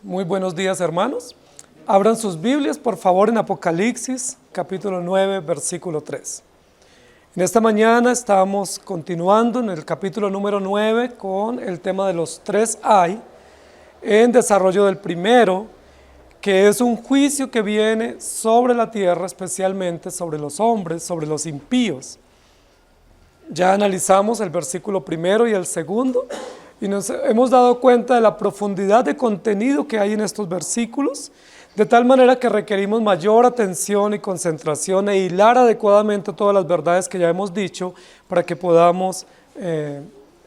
Muy buenos días, hermanos. Abran sus Biblias, por favor, en Apocalipsis, capítulo 9, versículo 3. En esta mañana estamos continuando en el capítulo número 9 con el tema de los tres ay, en desarrollo del primero, que es un juicio que viene sobre la tierra, especialmente sobre los hombres, sobre los impíos. Ya analizamos el versículo primero y el segundo, y nos hemos dado cuenta de la profundidad de contenido que hay en estos versículos, de tal manera que requerimos mayor atención y concentración e hilar adecuadamente todas las verdades que ya hemos dicho para que podamos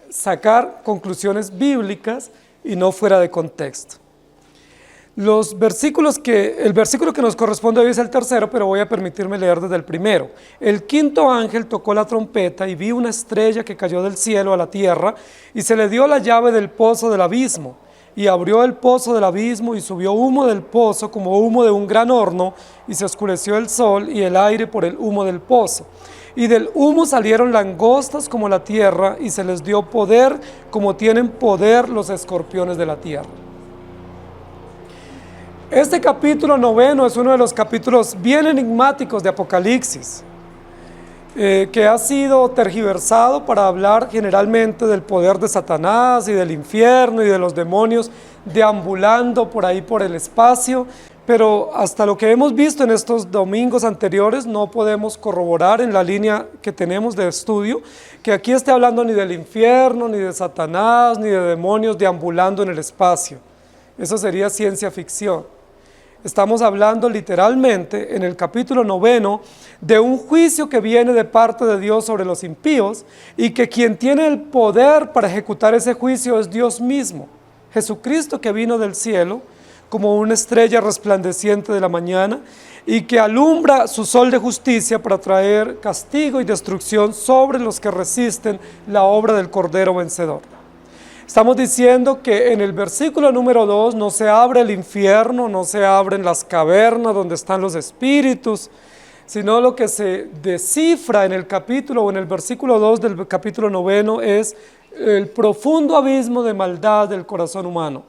sacar conclusiones bíblicas y no fuera de contexto. El versículo que nos corresponde hoy es el tercero, pero voy a permitirme leer desde el primero. El quinto ángel tocó la trompeta y vi una estrella que cayó del cielo a la tierra y se le dio la llave del pozo del abismo y abrió el pozo del abismo y subió humo del pozo como humo de un gran horno y se oscureció el sol y el aire por el humo del pozo. Y del humo salieron langostas como la tierra y se les dio poder como tienen poder los escorpiones de la tierra. Este capítulo noveno es uno de los capítulos bien enigmáticos de Apocalipsis, que ha sido tergiversado para hablar generalmente del poder de Satanás y del infierno y de los demonios deambulando por ahí por el espacio, pero hasta lo que hemos visto en estos domingos anteriores no podemos corroborar en la línea que tenemos de estudio que aquí esté hablando ni del infierno, ni de Satanás, ni de demonios deambulando en el espacio. Eso sería ciencia ficción. Estamos hablando literalmente en el capítulo noveno de un juicio que viene de parte de Dios sobre los impíos y que quien tiene el poder para ejecutar ese juicio es Dios mismo, Jesucristo, que vino del cielo como una estrella resplandeciente de la mañana y que alumbra su sol de justicia para traer castigo y destrucción sobre los que resisten la obra del Cordero vencedor. Estamos diciendo que en el versículo número 2 no se abre el infierno, no se abren las cavernas donde están los espíritus, sino lo que se descifra en el capítulo o en el versículo 2 del capítulo noveno es el profundo abismo de maldad del corazón humano.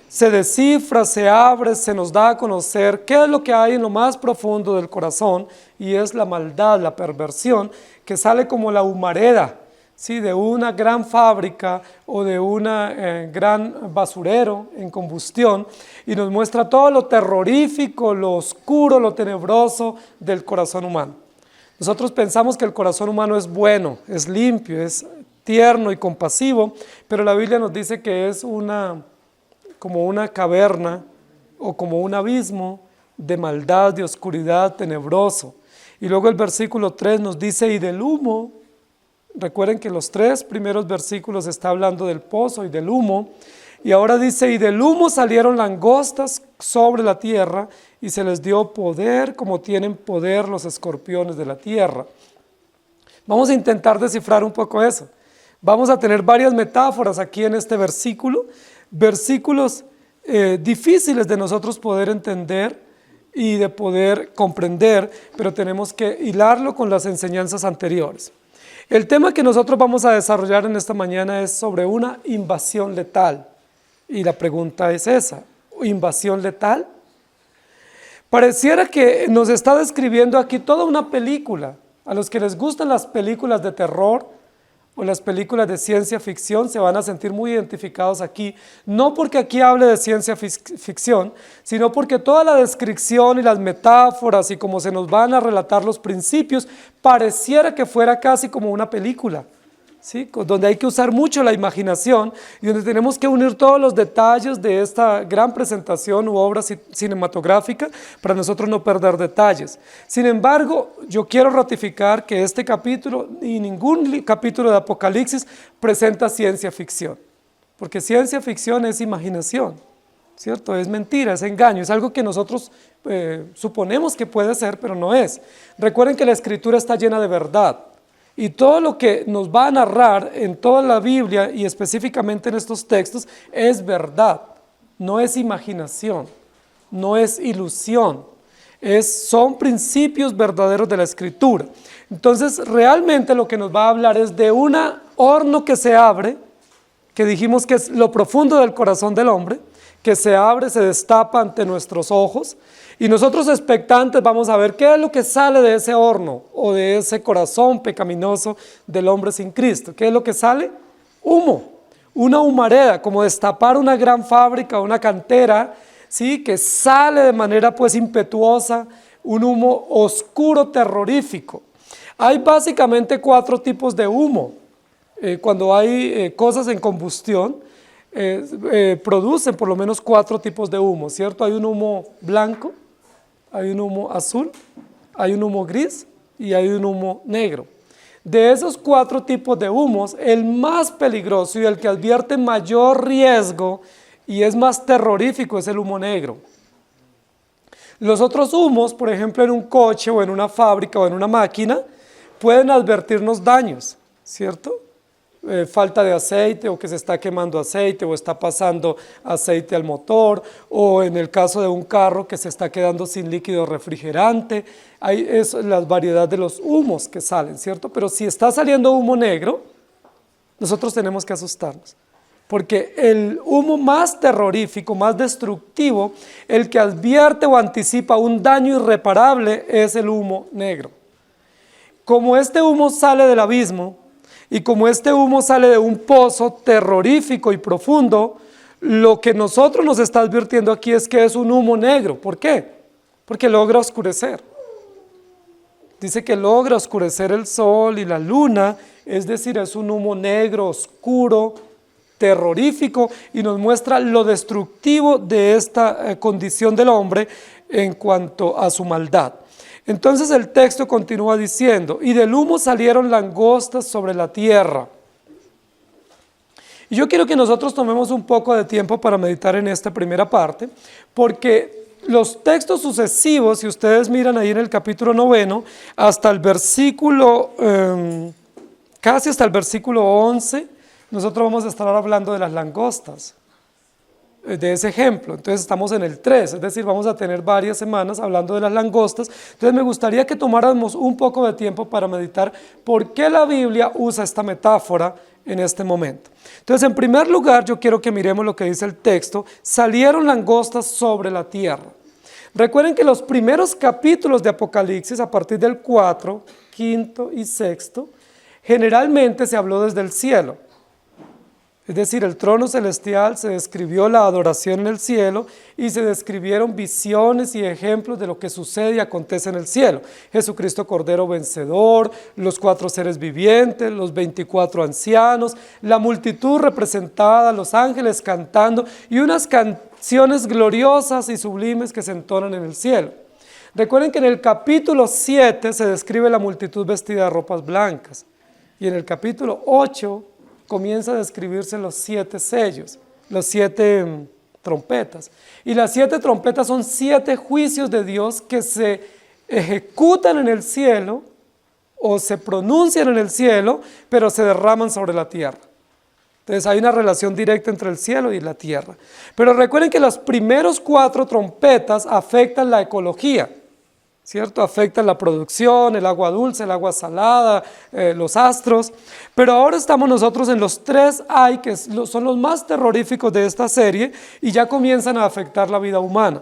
Se descifra, se abre, se nos da a conocer qué es lo que hay en lo más profundo del corazón y es la maldad, la perversión que sale como la humareda, ¿sí?, de una gran fábrica o de un gran basurero en combustión y nos muestra todo lo terrorífico, lo oscuro, lo tenebroso del corazón humano. Nosotros pensamos que el corazón humano es bueno, es limpio, es tierno y compasivo, pero la Biblia nos dice que es como una caverna o como un abismo de maldad, de oscuridad, tenebroso. Y luego el versículo 3 nos dice, y del humo. Recuerden que los tres primeros versículos está hablando del pozo y del humo, y ahora dice, y del humo salieron langostas sobre la tierra, y se les dio poder como tienen poder los escorpiones de la tierra. Vamos a intentar descifrar un poco eso. Vamos a tener varias metáforas aquí en este versículo, versículos difíciles de nosotros poder entender y de poder comprender, pero tenemos que hilarlo con las enseñanzas anteriores. El tema que nosotros vamos a desarrollar en esta mañana es sobre una invasión letal. Y la pregunta es esa, ¿invasión letal? Pareciera que nos está describiendo aquí toda una película. A los que les gustan las películas de terror o las películas de ciencia ficción se van a sentir muy identificados aquí, no porque aquí hable de ciencia ficción, sino porque toda la descripción y las metáforas y cómo se nos van a relatar los principios, pareciera que fuera casi como una película, ¿sí?, donde hay que usar mucho la imaginación y donde tenemos que unir todos los detalles de esta gran presentación u obra cinematográfica para nosotros no perder detalles. Sin embargo, yo quiero ratificar que este capítulo y ningún capítulo de Apocalipsis presenta ciencia ficción, porque ciencia ficción es imaginación, ¿cierto? Es mentira, es engaño, es algo que nosotros suponemos que puede ser, pero no es. Recuerden que la Escritura está llena de verdad. Y todo lo que nos va a narrar en toda la Biblia y específicamente en estos textos es verdad, no es imaginación, no es ilusión, son principios verdaderos de la Escritura. Entonces realmente lo que nos va a hablar es de un horno que se abre, que dijimos que es lo profundo del corazón del hombre, que se abre, se destapa ante nuestros ojos, y nosotros expectantes vamos a ver qué es lo que sale de ese horno o de ese corazón pecaminoso del hombre sin Cristo. ¿Qué es lo que sale? Humo, una humareda, como destapar una gran fábrica, una cantera, ¿sí? Que sale de manera pues impetuosa, un humo oscuro, terrorífico. Hay básicamente 4 tipos de humo. Cuando hay cosas en combustión, producen por lo menos 4 tipos de humo, ¿cierto? Hay un humo blanco, hay un humo azul, hay un humo gris y hay un humo negro. De esos 4 tipos de humos, el más peligroso y el que advierte mayor riesgo y es más terrorífico es el humo negro. Los otros humos, por ejemplo en un coche o en una fábrica o en una máquina, pueden advertirnos daños, ¿cierto? Falta de aceite o que se está quemando aceite o está pasando aceite al motor, o en el caso de un carro que se está quedando sin líquido refrigerante. Es la variedad de los humos que salen, ¿cierto? Pero si está saliendo humo negro, nosotros tenemos que asustarnos, porque el humo más terrorífico, más destructivo, el que advierte o anticipa un daño irreparable es el humo negro. Como este humo sale del abismo, y como este humo sale de un pozo terrorífico y profundo, lo que nosotros nos está advirtiendo aquí es que es un humo negro. ¿Por qué? Porque logra oscurecer. Dice que logra oscurecer el sol y la luna, es decir, es un humo negro, oscuro, terrorífico, y nos muestra lo destructivo de esta condición del hombre en cuanto a su maldad. Entonces el texto continúa diciendo, y del humo salieron langostas sobre la tierra. Y yo quiero que nosotros tomemos un poco de tiempo para meditar en esta primera parte, porque los textos sucesivos, si ustedes miran ahí en el capítulo 9, hasta el versículo, casi hasta el versículo 11, nosotros vamos a estar hablando de las langostas, de ese ejemplo. Entonces estamos en el 3, es decir, vamos a tener varias semanas hablando de las langostas. Entonces me gustaría que tomáramos un poco de tiempo para meditar por qué la Biblia usa esta metáfora en este momento. Entonces, en primer lugar, yo quiero que miremos lo que dice el texto: salieron langostas sobre la tierra. Recuerden que los primeros capítulos de Apocalipsis, a partir del 4, 5 y 6, generalmente se habló desde el cielo. Es decir, el trono celestial, se describió la adoración en el cielo y se describieron visiones y ejemplos de lo que sucede y acontece en el cielo. Jesucristo Cordero vencedor, los 4 seres vivientes, los 24 ancianos, la multitud representada, los ángeles cantando y unas canciones gloriosas y sublimes que se entonan en el cielo. Recuerden que en el capítulo 7 se describe la multitud vestida de ropas blancas y en el capítulo 8 comienza a describirse los 7 sellos, los 7 trompetas. Y las 7 trompetas son 7 juicios de Dios que se ejecutan en el cielo o se pronuncian en el cielo, pero se derraman sobre la tierra. Entonces hay una relación directa entre el cielo y la tierra. Pero recuerden que los primeros 4 trompetas afectan la ecología, ¿cierto? Afectan la producción, el agua dulce, el agua salada, los astros. Pero ahora estamos nosotros en los 3 ay, que son los más terroríficos de esta serie y ya comienzan a afectar la vida humana.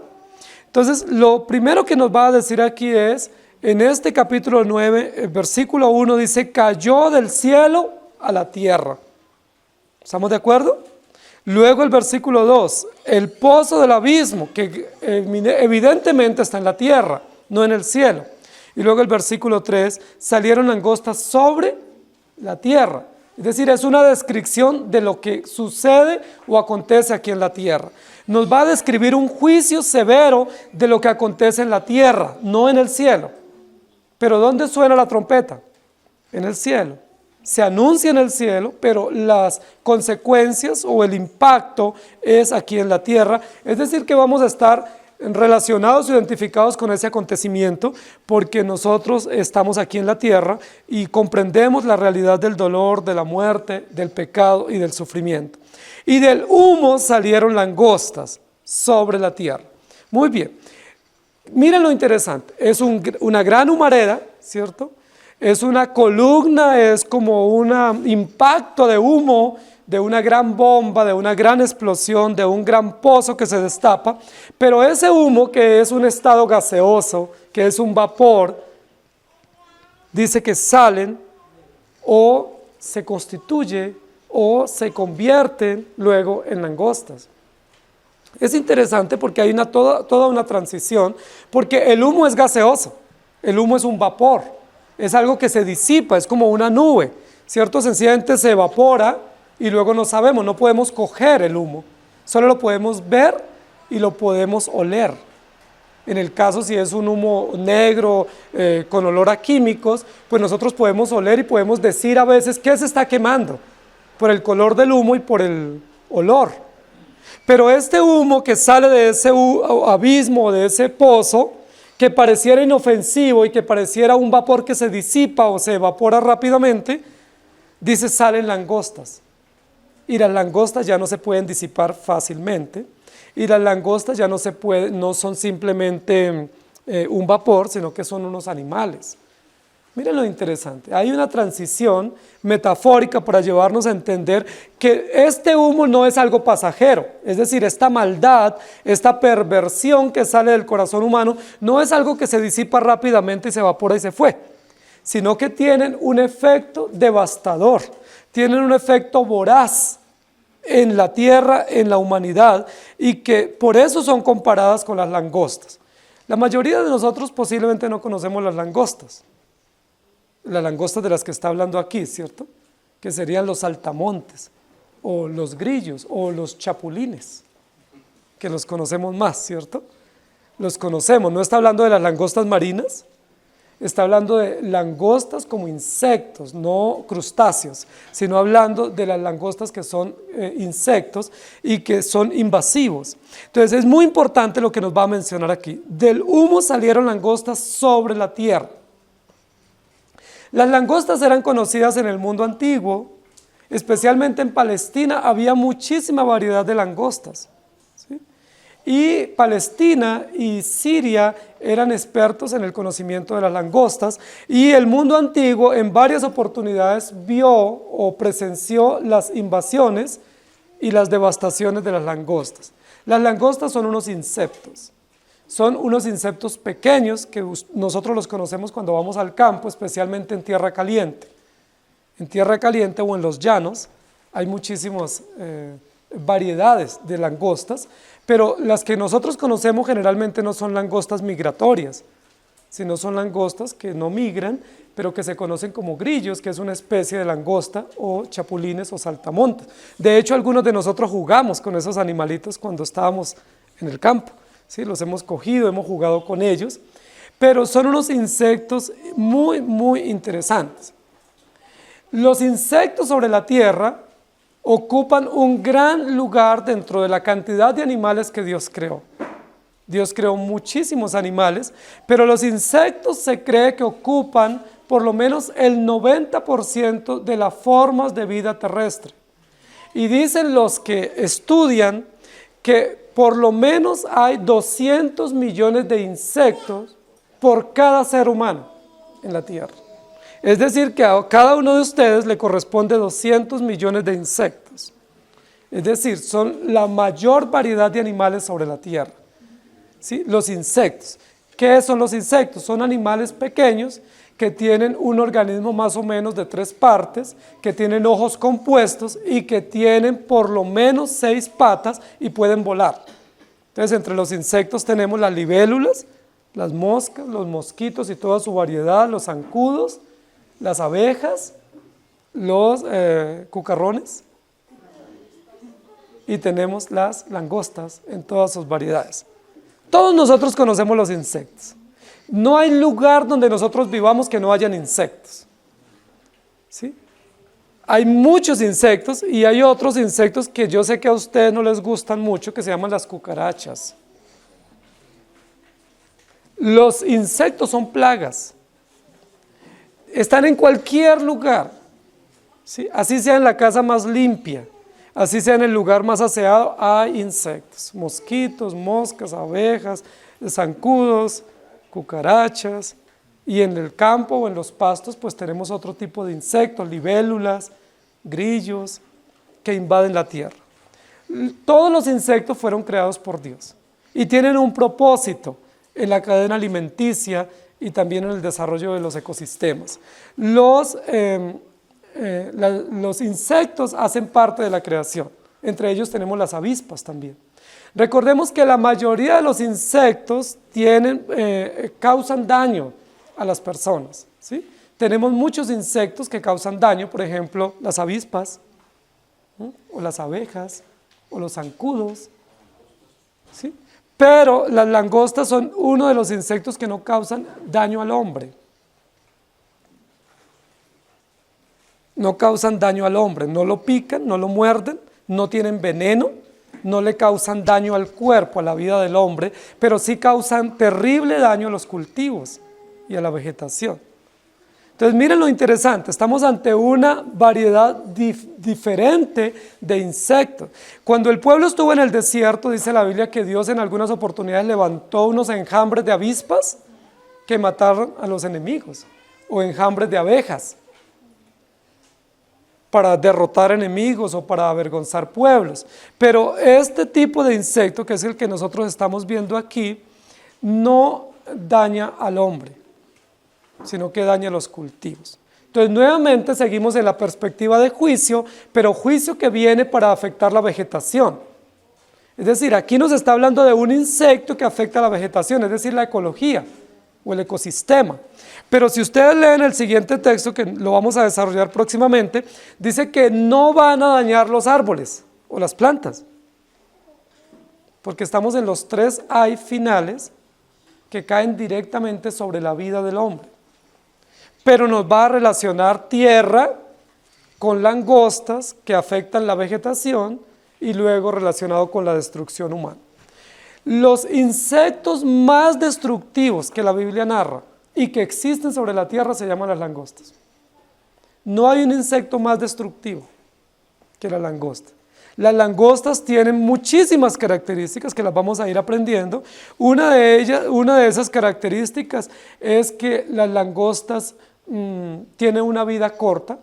Entonces, lo primero que nos va a decir aquí es, en este capítulo 9, el versículo 1 dice, cayó del cielo a la tierra. ¿Estamos de acuerdo? Luego el versículo 2, el pozo del abismo, que evidentemente está en la tierra, no en el cielo. Y luego el versículo 3, salieron langostas sobre la tierra. Es decir, es una descripción de lo que sucede o acontece aquí en la tierra. Nos va a describir un juicio severo de lo que acontece en la tierra, no en el cielo. Pero ¿dónde suena la trompeta? En el cielo. Se anuncia en el cielo, pero las consecuencias o el impacto es aquí en la tierra. Es decir, que vamos a estar relacionados, identificados con ese acontecimiento, porque nosotros estamos aquí en la tierra y comprendemos la realidad del dolor, de la muerte, del pecado y del sufrimiento. Y del humo salieron langostas sobre la tierra. Muy bien, miren lo interesante, es una gran humareda, ¿cierto? Es una columna, es como un impacto de humo de una gran bomba, de una gran explosión, de un gran pozo que se destapa, pero ese humo, que es un estado gaseoso, que es un vapor, dice que salen o se constituye o se convierten luego en langostas. Es interesante porque hay toda una transición, porque el humo es gaseoso, el humo es un vapor, es algo que se disipa, es como una nube, ¿cierto? Sencillamente se evapora y luego no sabemos, no podemos coger el humo, solo lo podemos ver y lo podemos oler. En el caso si es un humo negro con olor a químicos, pues nosotros podemos oler y podemos decir a veces qué se está quemando, por el color del humo y por el olor. Pero este humo que sale de ese abismo, de ese pozo, que pareciera inofensivo y que pareciera un vapor que se disipa o se evapora rápidamente, dice salen langostas. Y las langostas ya no se pueden disipar fácilmente. Y las langostas ya no son simplemente un vapor, sino que son unos animales. Miren lo interesante, hay una transición metafórica para llevarnos a entender que este humo no es algo pasajero, es decir, esta maldad, esta perversión que sale del corazón humano, no es algo que se disipa rápidamente y se evapora y se fue, sino que tienen un efecto devastador, tienen un efecto voraz en la tierra, en la humanidad, y que por eso son comparadas con las langostas. La mayoría de nosotros posiblemente no conocemos las langostas de las que está hablando aquí, ¿cierto? Que serían los saltamontes, o los grillos, o los chapulines, que los conocemos más, ¿cierto? Los conocemos, no está hablando de las langostas marinas, está hablando de langostas como insectos, no crustáceos, sino hablando de las langostas que son insectos y que son invasivos. Entonces es muy importante lo que nos va a mencionar aquí. Del humo salieron langostas sobre la tierra. Las langostas eran conocidas en el mundo antiguo, especialmente en Palestina había muchísima variedad de langostas, ¿sí? Y Palestina y Siria eran expertos en el conocimiento de las langostas, y el mundo antiguo en varias oportunidades vio o presenció las invasiones y las devastaciones de las langostas. Las langostas son unos insectos. Son unos insectos pequeños que nosotros los conocemos cuando vamos al campo, especialmente en tierra caliente. En tierra caliente o en los llanos hay muchísimas variedades de langostas, pero las que nosotros conocemos generalmente no son langostas migratorias, sino son langostas que no migran, pero que se conocen como grillos, que es una especie de langosta, o chapulines o saltamontes. De hecho, algunos de nosotros jugamos con esos animalitos cuando estábamos en el campo. ¿Sí? Los hemos cogido, hemos jugado con ellos, pero son unos insectos muy, muy interesantes. Los insectos sobre la tierra ocupan un gran lugar dentro de la cantidad de animales que Dios creó. Dios creó muchísimos animales, pero los insectos se cree que ocupan por lo menos el 90% de las formas de vida terrestre. Y dicen los que estudian que por lo menos hay 200 millones de insectos por cada ser humano en la tierra. Es decir, que a cada uno de ustedes le corresponde 200 millones de insectos. Es decir, son la mayor variedad de animales sobre la tierra. ¿Sí? Los insectos. ¿Qué son los insectos? Son animales pequeños que tienen un organismo más o menos de 3 partes, que tienen ojos compuestos y que tienen por lo menos 6 patas y pueden volar. Entonces, entre los insectos tenemos las libélulas, las moscas, los mosquitos y toda su variedad, los zancudos, las abejas, los cucarrones, y tenemos las langostas en todas sus variedades. Todos nosotros conocemos los insectos. No hay lugar donde nosotros vivamos que no hayan insectos. ¿Sí? Hay muchos insectos y hay otros insectos que yo sé que a ustedes no les gustan mucho, que se llaman las cucarachas. Los insectos son plagas. Están en cualquier lugar. ¿Sí? Así sea en la casa más limpia, así sea en el lugar más aseado, hay insectos. Mosquitos, moscas, abejas, zancudos, cucarachas, y en el campo o en los pastos pues tenemos otro tipo de insectos, libélulas, grillos, que invaden la tierra. Todos los insectos fueron creados por Dios y tienen un propósito en la cadena alimenticia y también en el desarrollo de los ecosistemas. Los insectos hacen parte de la creación. Entre ellos tenemos las avispas también. Recordemos que la mayoría de los insectos causan daño a las personas, ¿sí? Tenemos muchos insectos que causan daño, por ejemplo, las avispas, ¿sí? O las abejas, o los zancudos, ¿sí? Pero las langostas son uno de los insectos que no causan daño al hombre. No causan daño al hombre, no lo pican, no lo muerden, no tienen veneno, no le causan daño al cuerpo, a la vida del hombre, pero sí causan terrible daño a los cultivos y a la vegetación. Entonces miren lo interesante, estamos ante una variedad diferente de insectos. Cuando el pueblo estuvo en el desierto, dice la Biblia que Dios en algunas oportunidades levantó unos enjambres de avispas que mataron a los enemigos, o enjambres de abejas, para derrotar enemigos o para avergonzar pueblos. Pero este tipo de insecto, que es el que nosotros estamos viendo aquí, no daña al hombre, sino que daña los cultivos. Entonces nuevamente seguimos en la perspectiva de juicio, pero juicio que viene para afectar la vegetación. Es decir, aquí nos está hablando de un insecto que afecta a la vegetación, es decir, la ecología o el ecosistema. Pero si ustedes leen el siguiente texto, que lo vamos a desarrollar próximamente, dice que no van a dañar los árboles o las plantas, porque estamos en los 3 ay finales que caen directamente sobre la vida del hombre. Pero nos va a relacionar tierra con langostas que afectan la vegetación y luego relacionado con la destrucción humana. Los insectos más destructivos que la Biblia narra y que existen sobre la tierra se llaman las langostas. No hay un insecto más destructivo que la langosta. Las langostas tienen muchísimas características que las vamos a ir aprendiendo. Una de esas características es que las langostas tienen una vida corta,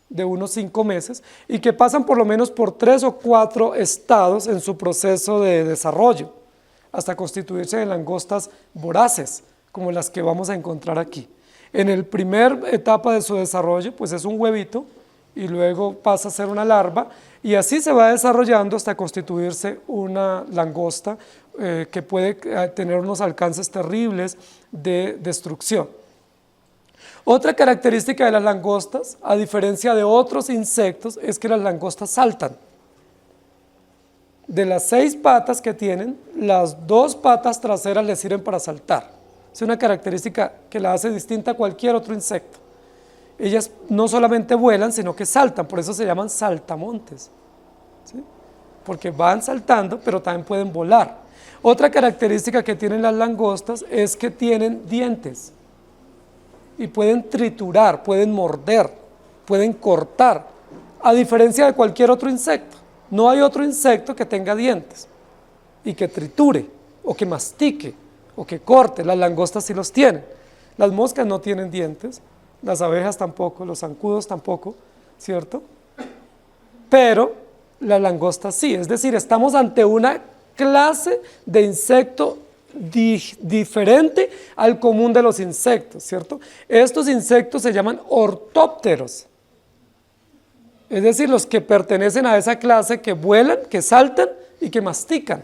de unos 5 meses, y que pasan por lo menos por 3 o 4 estados en su proceso de desarrollo, hasta constituirse en langostas voraces, como las que vamos a encontrar aquí. En la primera etapa de su desarrollo, pues es un huevito, y luego pasa a ser una larva, y así se va desarrollando hasta constituirse una langosta que puede tener unos alcances terribles de destrucción. Otra característica de las langostas, a diferencia de otros insectos, es que las langostas saltan. De las 6 patas que tienen, las 2 patas traseras les sirven para saltar. Es una característica que la hace distinta a cualquier otro insecto. Ellas no solamente vuelan, sino que saltan, por eso se llaman saltamontes, ¿sí? Porque van saltando, pero también pueden volar. Otra característica que tienen las langostas es que tienen dientes y pueden triturar, pueden morder, pueden cortar, a diferencia de cualquier otro insecto. No hay otro insecto que tenga dientes y que triture, o que mastique, o que corte. Las langostas sí los tienen. Las moscas no tienen dientes, las abejas tampoco, los zancudos tampoco, ¿cierto? Pero las langostas sí, es decir, estamos ante una clase de insecto diferente al común de los insectos, ¿cierto? Estos insectos se llaman ortópteros, es decir, los que pertenecen a esa clase que vuelan, que saltan y que mastican.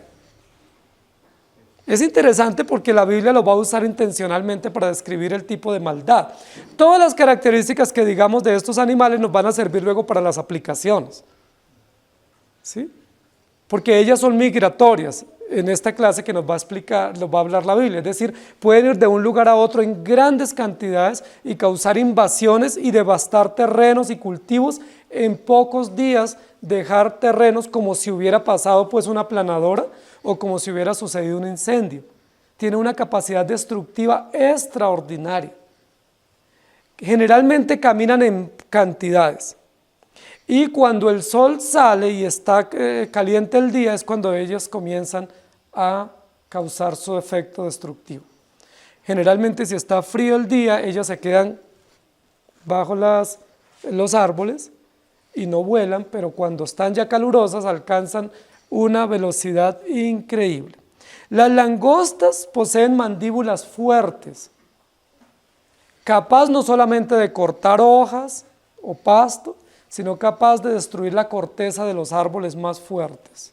Es interesante porque la Biblia lo va a usar intencionalmente para describir el tipo de maldad. Todas las características que digamos de estos animales nos van a servir luego para las aplicaciones, ¿sí? Porque ellas son migratorias en esta clase que nos va a explicar, nos va a hablar la Biblia, es decir, pueden ir de un lugar a otro en grandes cantidades y causar invasiones y devastar terrenos y cultivos en pocos días, dejar terrenos como si hubiera pasado pues una aplanadora o como si hubiera sucedido un incendio. Tiene una capacidad destructiva extraordinaria. Generalmente caminan en cantidades. Y cuando el sol sale y está caliente el día es cuando ellos comienzan a causar su efecto destructivo. Generalmente si está frío el día, ellos se quedan bajo los árboles y no vuelan, pero cuando están ya calurosas alcanzan una velocidad increíble. Las langostas poseen mandíbulas fuertes, capaz no solamente de cortar hojas o pasto, sino capaz de destruir la corteza de los árboles más fuertes.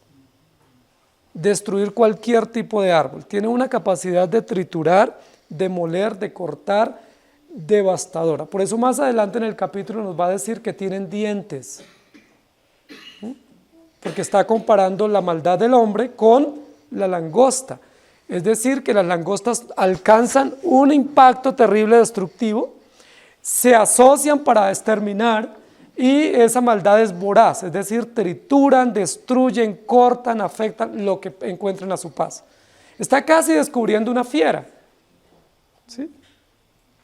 Destruir cualquier tipo de árbol. Tiene una capacidad de triturar, de moler, de cortar, devastadora. Por eso más adelante en el capítulo nos va a decir que tienen dientes, porque está comparando la maldad del hombre con la langosta. Es decir, que las langostas alcanzan un impacto terrible destructivo, se asocian para exterminar y esa maldad es voraz, es decir, trituran, destruyen, cortan, afectan lo que encuentren a su paso. Está casi descubriendo una fiera, ¿sí?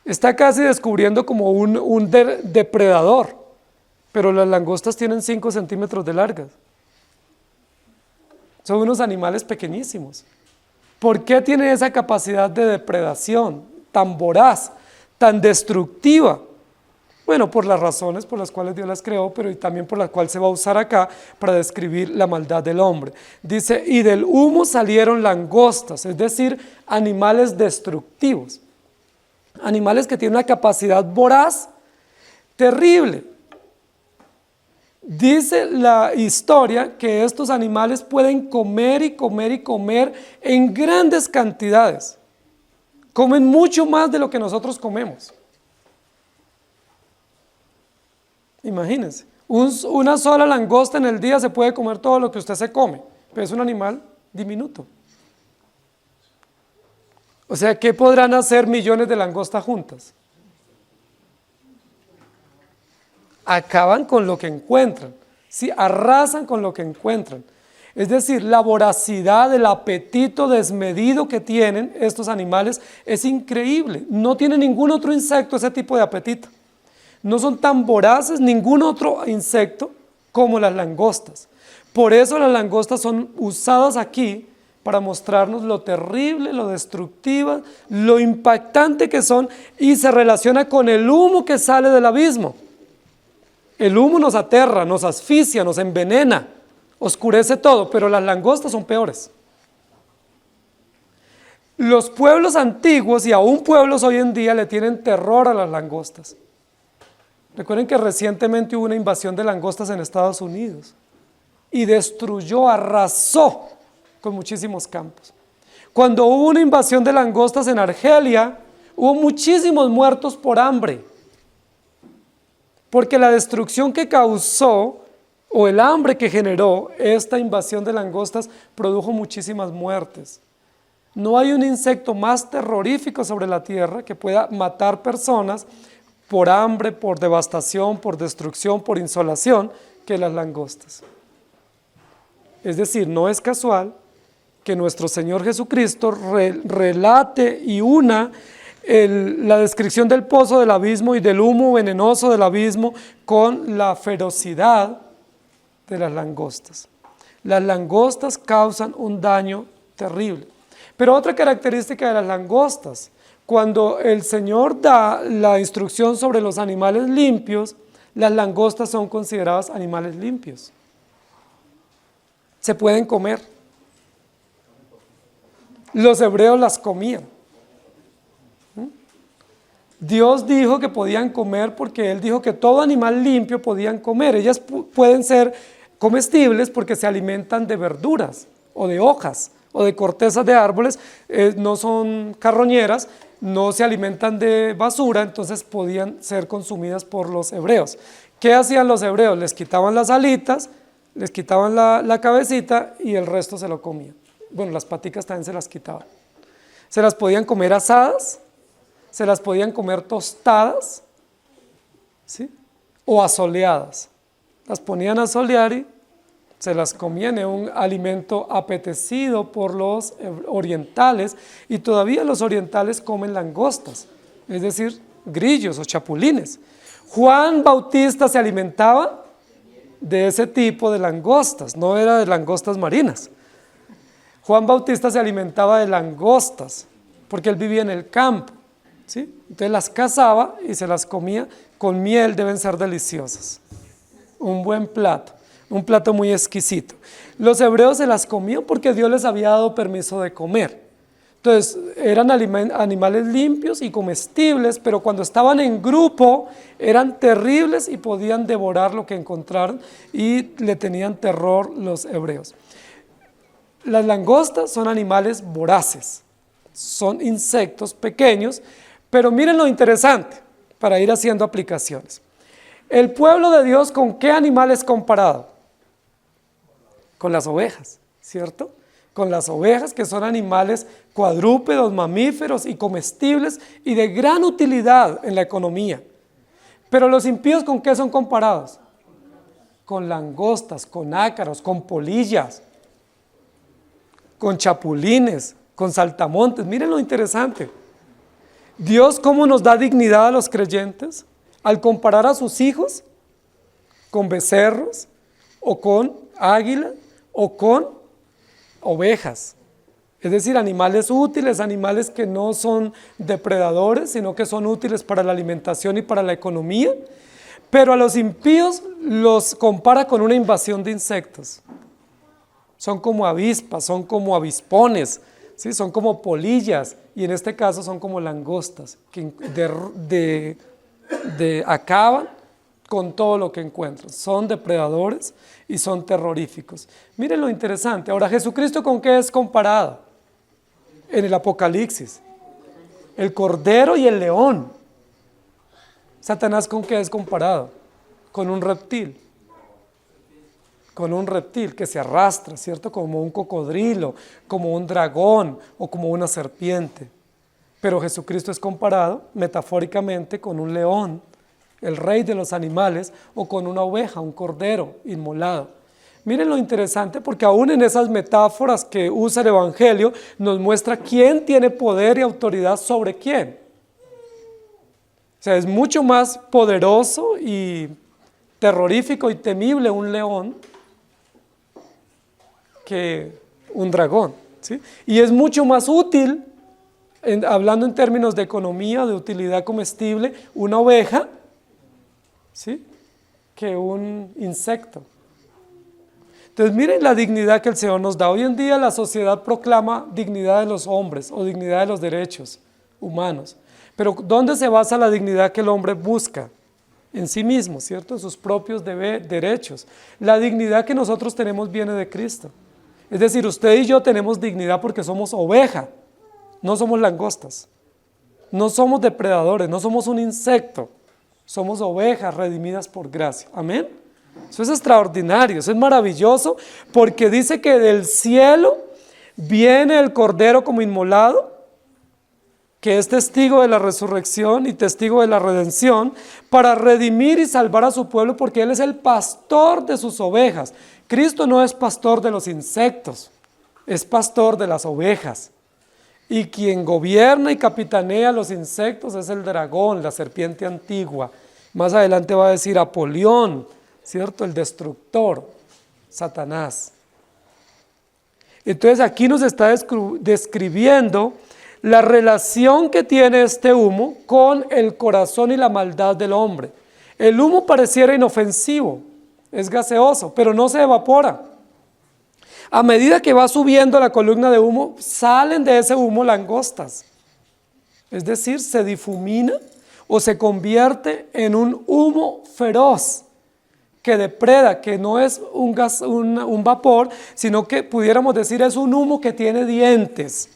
Está casi descubriendo como un depredador, pero las langostas tienen 5 centímetros de largas. Son unos animales pequeñísimos. ¿Por qué tienen esa capacidad de depredación tan voraz, tan destructiva? Bueno, por las razones por las cuales Dios las creó, pero también por las cuales se va a usar acá para describir la maldad del hombre. Dice, y del humo salieron langostas, es decir, animales destructivos. Animales que tienen una capacidad voraz terrible. Dice la historia que estos animales pueden comer y comer y comer en grandes cantidades. Comen mucho más de lo que nosotros comemos. Imagínense, una sola langosta en el día se puede comer todo lo que usted se come, pero es un animal diminuto. O sea, ¿qué podrán hacer millones de langostas juntas? Acaban con lo que encuentran, ¿sí? Arrasan con lo que encuentran. Es decir, la voracidad, el apetito desmedido que tienen estos animales es increíble. No tiene ningún otro insecto ese tipo de apetito. No son tan voraces ningún otro insecto como las langostas. Por eso las langostas son usadas aquí para mostrarnos lo terrible, lo destructiva, lo impactante que son, y se relaciona con el humo que sale del abismo. El humo nos aterra, nos asfixia, nos envenena, oscurece todo, pero las langostas son peores. Los pueblos antiguos y aún pueblos hoy en día le tienen terror a las langostas. Recuerden que recientemente hubo una invasión de langostas en Estados Unidos y destruyó, arrasó con muchísimos campos. Cuando hubo una invasión de langostas en Argelia, hubo muchísimos muertos por hambre, porque la destrucción que causó o el hambre que generó esta invasión de langostas produjo muchísimas muertes. No hay un insecto más terrorífico sobre la tierra que pueda matar personas por hambre, por devastación, por destrucción, por insolación, que las langostas. Es decir, no es casual que nuestro Señor Jesucristo relate y una la descripción del pozo del abismo y del humo venenoso del abismo con la ferocidad de las langostas. Las langostas causan un daño terrible. Pero otra característica de las langostas, cuando el Señor da la instrucción sobre los animales limpios, las langostas son consideradas animales limpios. Se pueden comer. Los hebreos las comían. Dios dijo que podían comer porque Él dijo que todo animal limpio podían comer. Ellas pueden ser comestibles porque se alimentan de verduras o de hojas o de cortezas de árboles, no son carroñeras, no se alimentan de basura, entonces podían ser consumidas por los hebreos. ¿Qué hacían los hebreos? Les quitaban las alitas, les quitaban la cabecita y el resto se lo comían. Bueno, las paticas también se las quitaban. Se las podían comer asadas, se las podían comer tostadas, ¿sí? O asoleadas. Las ponían a solear y se las comían, en un alimento apetecido por los orientales, y todavía los orientales comen langostas, es decir, grillos o chapulines. Juan Bautista se alimentaba de ese tipo de langostas, no era de langostas marinas. Juan Bautista se alimentaba de langostas, porque él vivía en el campo, ¿sí? Entonces las cazaba y se las comía con miel, deben ser deliciosas. un buen plato, un plato muy exquisito. Los hebreos se las comían porque Dios les había dado permiso de comer. Entonces, eran animales limpios y comestibles, pero cuando estaban en grupo eran terribles y podían devorar lo que encontraran y le tenían terror los hebreos. Las langostas son animales voraces, son insectos pequeños, pero miren lo interesante para ir haciendo aplicaciones. El pueblo de Dios, ¿con qué animal es comparado? Con las ovejas, ¿cierto? Con las ovejas, que son animales cuadrúpedos, mamíferos y comestibles y de gran utilidad en la economía. Pero los impíos, ¿con qué son comparados? Con langostas, con ácaros, con polillas, con chapulines, con saltamontes. Miren lo interesante. Dios, ¿cómo nos da dignidad a los creyentes? Al comparar a sus hijos con becerros, o con águilas, o con ovejas. Es decir, animales útiles, animales que no son depredadores, sino que son útiles para la alimentación y para la economía. Pero a los impíos los compara con una invasión de insectos. Son como avispas, son como avispones, ¿sí? Son como polillas, y en este caso son como langostas, que acaban con todo lo que encuentran. Son depredadores y son terroríficos. Miren lo interesante. Ahora, ¿Jesucristo con qué es comparado? En el Apocalipsis, el cordero y el león. ¿Satanás con qué es comparado? Con un reptil. Con un reptil que se arrastra, ¿cierto? Como un cocodrilo, como un dragón o como una serpiente. Pero Jesucristo es comparado metafóricamente con un león, el rey de los animales, o con una oveja, un cordero inmolado. Miren lo interesante, porque aún en esas metáforas que usa el Evangelio, nos muestra quién tiene poder y autoridad sobre quién. O sea, es mucho más poderoso y terrorífico y temible un león que un dragón, ¿sí? Y es mucho más útil, hablando en términos de economía, de utilidad comestible, una oveja, ¿sí?, que un insecto. Entonces miren la dignidad que el Señor nos da. Hoy en día la sociedad proclama dignidad de los hombres o dignidad de los derechos humanos. Pero ¿dónde se basa la dignidad que el hombre busca? En sí mismo, ¿cierto? En sus propios derechos. La dignidad que nosotros tenemos viene de Cristo. Es decir, usted y yo tenemos dignidad porque somos oveja, no somos langostas, no somos depredadores, no somos un insecto, somos ovejas redimidas por gracia. Amén. Eso es extraordinario, eso es maravilloso, porque dice que del cielo viene el Cordero como inmolado, que es testigo de la resurrección y testigo de la redención, para redimir y salvar a su pueblo, porque Él es el pastor de sus ovejas. Cristo no es pastor de los insectos, es pastor de las ovejas. Y quien gobierna y capitanea los insectos es el dragón, la serpiente antigua. Más adelante va a decir Apolión, ¿cierto? El destructor, Satanás. Entonces aquí nos está describiendo la relación que tiene este humo con el corazón y la maldad del hombre. El humo pareciera inofensivo, es gaseoso, pero no se evapora. A medida que va subiendo la columna de humo, salen de ese humo langostas. Es decir, se difumina o se convierte en un humo feroz que depreda, que no es un gas, un vapor, sino que pudiéramos decir es un humo que tiene dientes.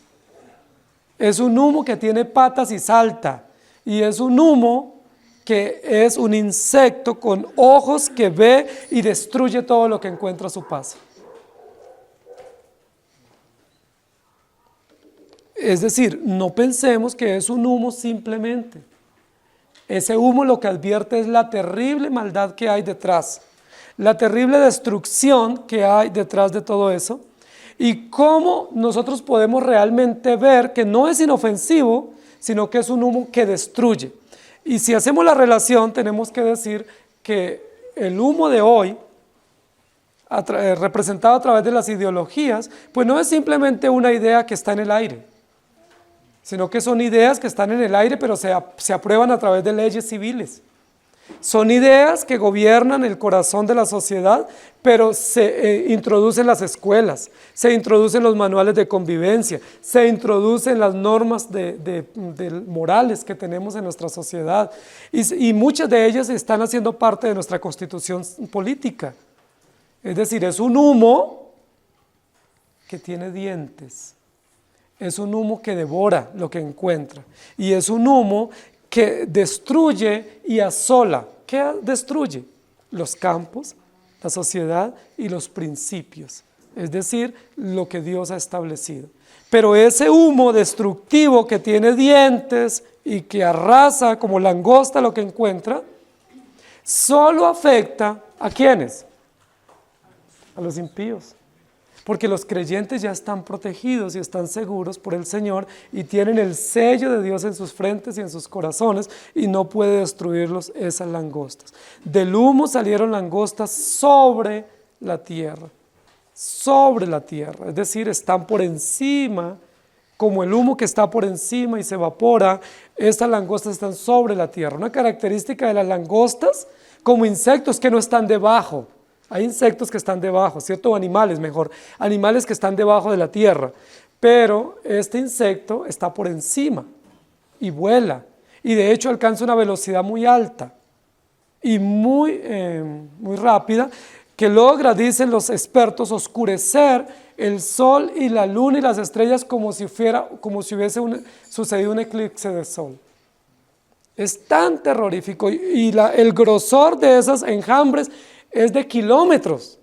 Es un humo que tiene patas y salta. Y es un humo que es un insecto con ojos que ve y destruye todo lo que encuentra a su paso. Es decir, no pensemos que es un humo simplemente. Ese humo lo que advierte es la terrible maldad que hay detrás, la terrible destrucción que hay detrás de todo eso, y cómo nosotros podemos realmente ver que no es inofensivo, sino que es un humo que destruye. Y si hacemos la relación, tenemos que decir que el humo de hoy, representado a través de las ideologías, pues no es simplemente una idea que está en el aire, sino que son ideas que están en el aire, pero se aprueban a través de leyes civiles. Son ideas que gobiernan el corazón de la sociedad, pero se introducen las escuelas, se introducen los manuales de convivencia, se introducen las normas morales que tenemos en nuestra sociedad y muchas de ellas están haciendo parte de nuestra constitución política. Es decir, es un humo que tiene dientes, es un humo que devora lo que encuentra y es un humo que destruye y asola. ¿Qué destruye? Los campos, la sociedad y los principios, es decir, lo que Dios ha establecido. Pero ese humo destructivo que tiene dientes y que arrasa como langosta lo que encuentra, solo afecta ¿a quiénes? A los impíos. Porque los creyentes ya están protegidos y están seguros por el Señor y tienen el sello de Dios en sus frentes y en sus corazones y no puede destruirlos esas langostas. Del humo salieron langostas sobre la tierra, es decir, están por encima, como el humo que está por encima y se evapora, estas langostas están sobre la tierra. Una característica de las langostas, como insectos que no están debajo. Hay insectos que están debajo, ¿cierto? O animales mejor, animales que están debajo de la tierra, pero este insecto está por encima y vuela, y de hecho alcanza una velocidad muy alta y muy rápida, que logra, dicen los expertos, oscurecer el sol y la luna y las estrellas como si hubiese sucedido un eclipse de sol. Es tan terrorífico y el grosor de esos enjambres es de kilómetros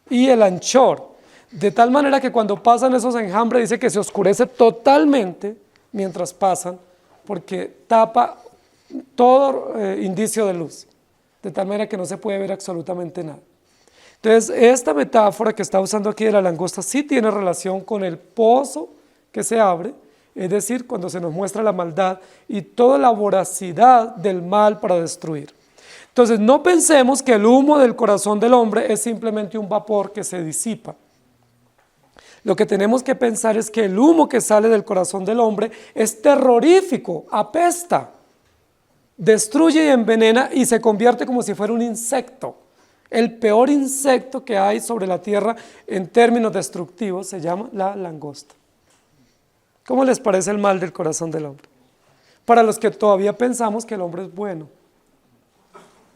y el anchor, de tal manera que cuando pasan esos enjambres dice que se oscurece totalmente mientras pasan, porque tapa todo indicio de luz, de tal manera que no se puede ver absolutamente nada. Entonces esta metáfora que está usando aquí de la langosta sí tiene relación con el pozo que se abre, es decir, cuando se nos muestra la maldad y toda la voracidad del mal para destruir. Entonces, no pensemos que el humo del corazón del hombre es simplemente un vapor que se disipa. Lo que tenemos que pensar es que el humo que sale del corazón del hombre es terrorífico, apesta, destruye y envenena y se convierte como si fuera un insecto. El peor insecto que hay sobre la tierra en términos destructivos se llama la langosta. ¿Cómo les parece el mal del corazón del hombre? Para los que todavía pensamos que el hombre es bueno,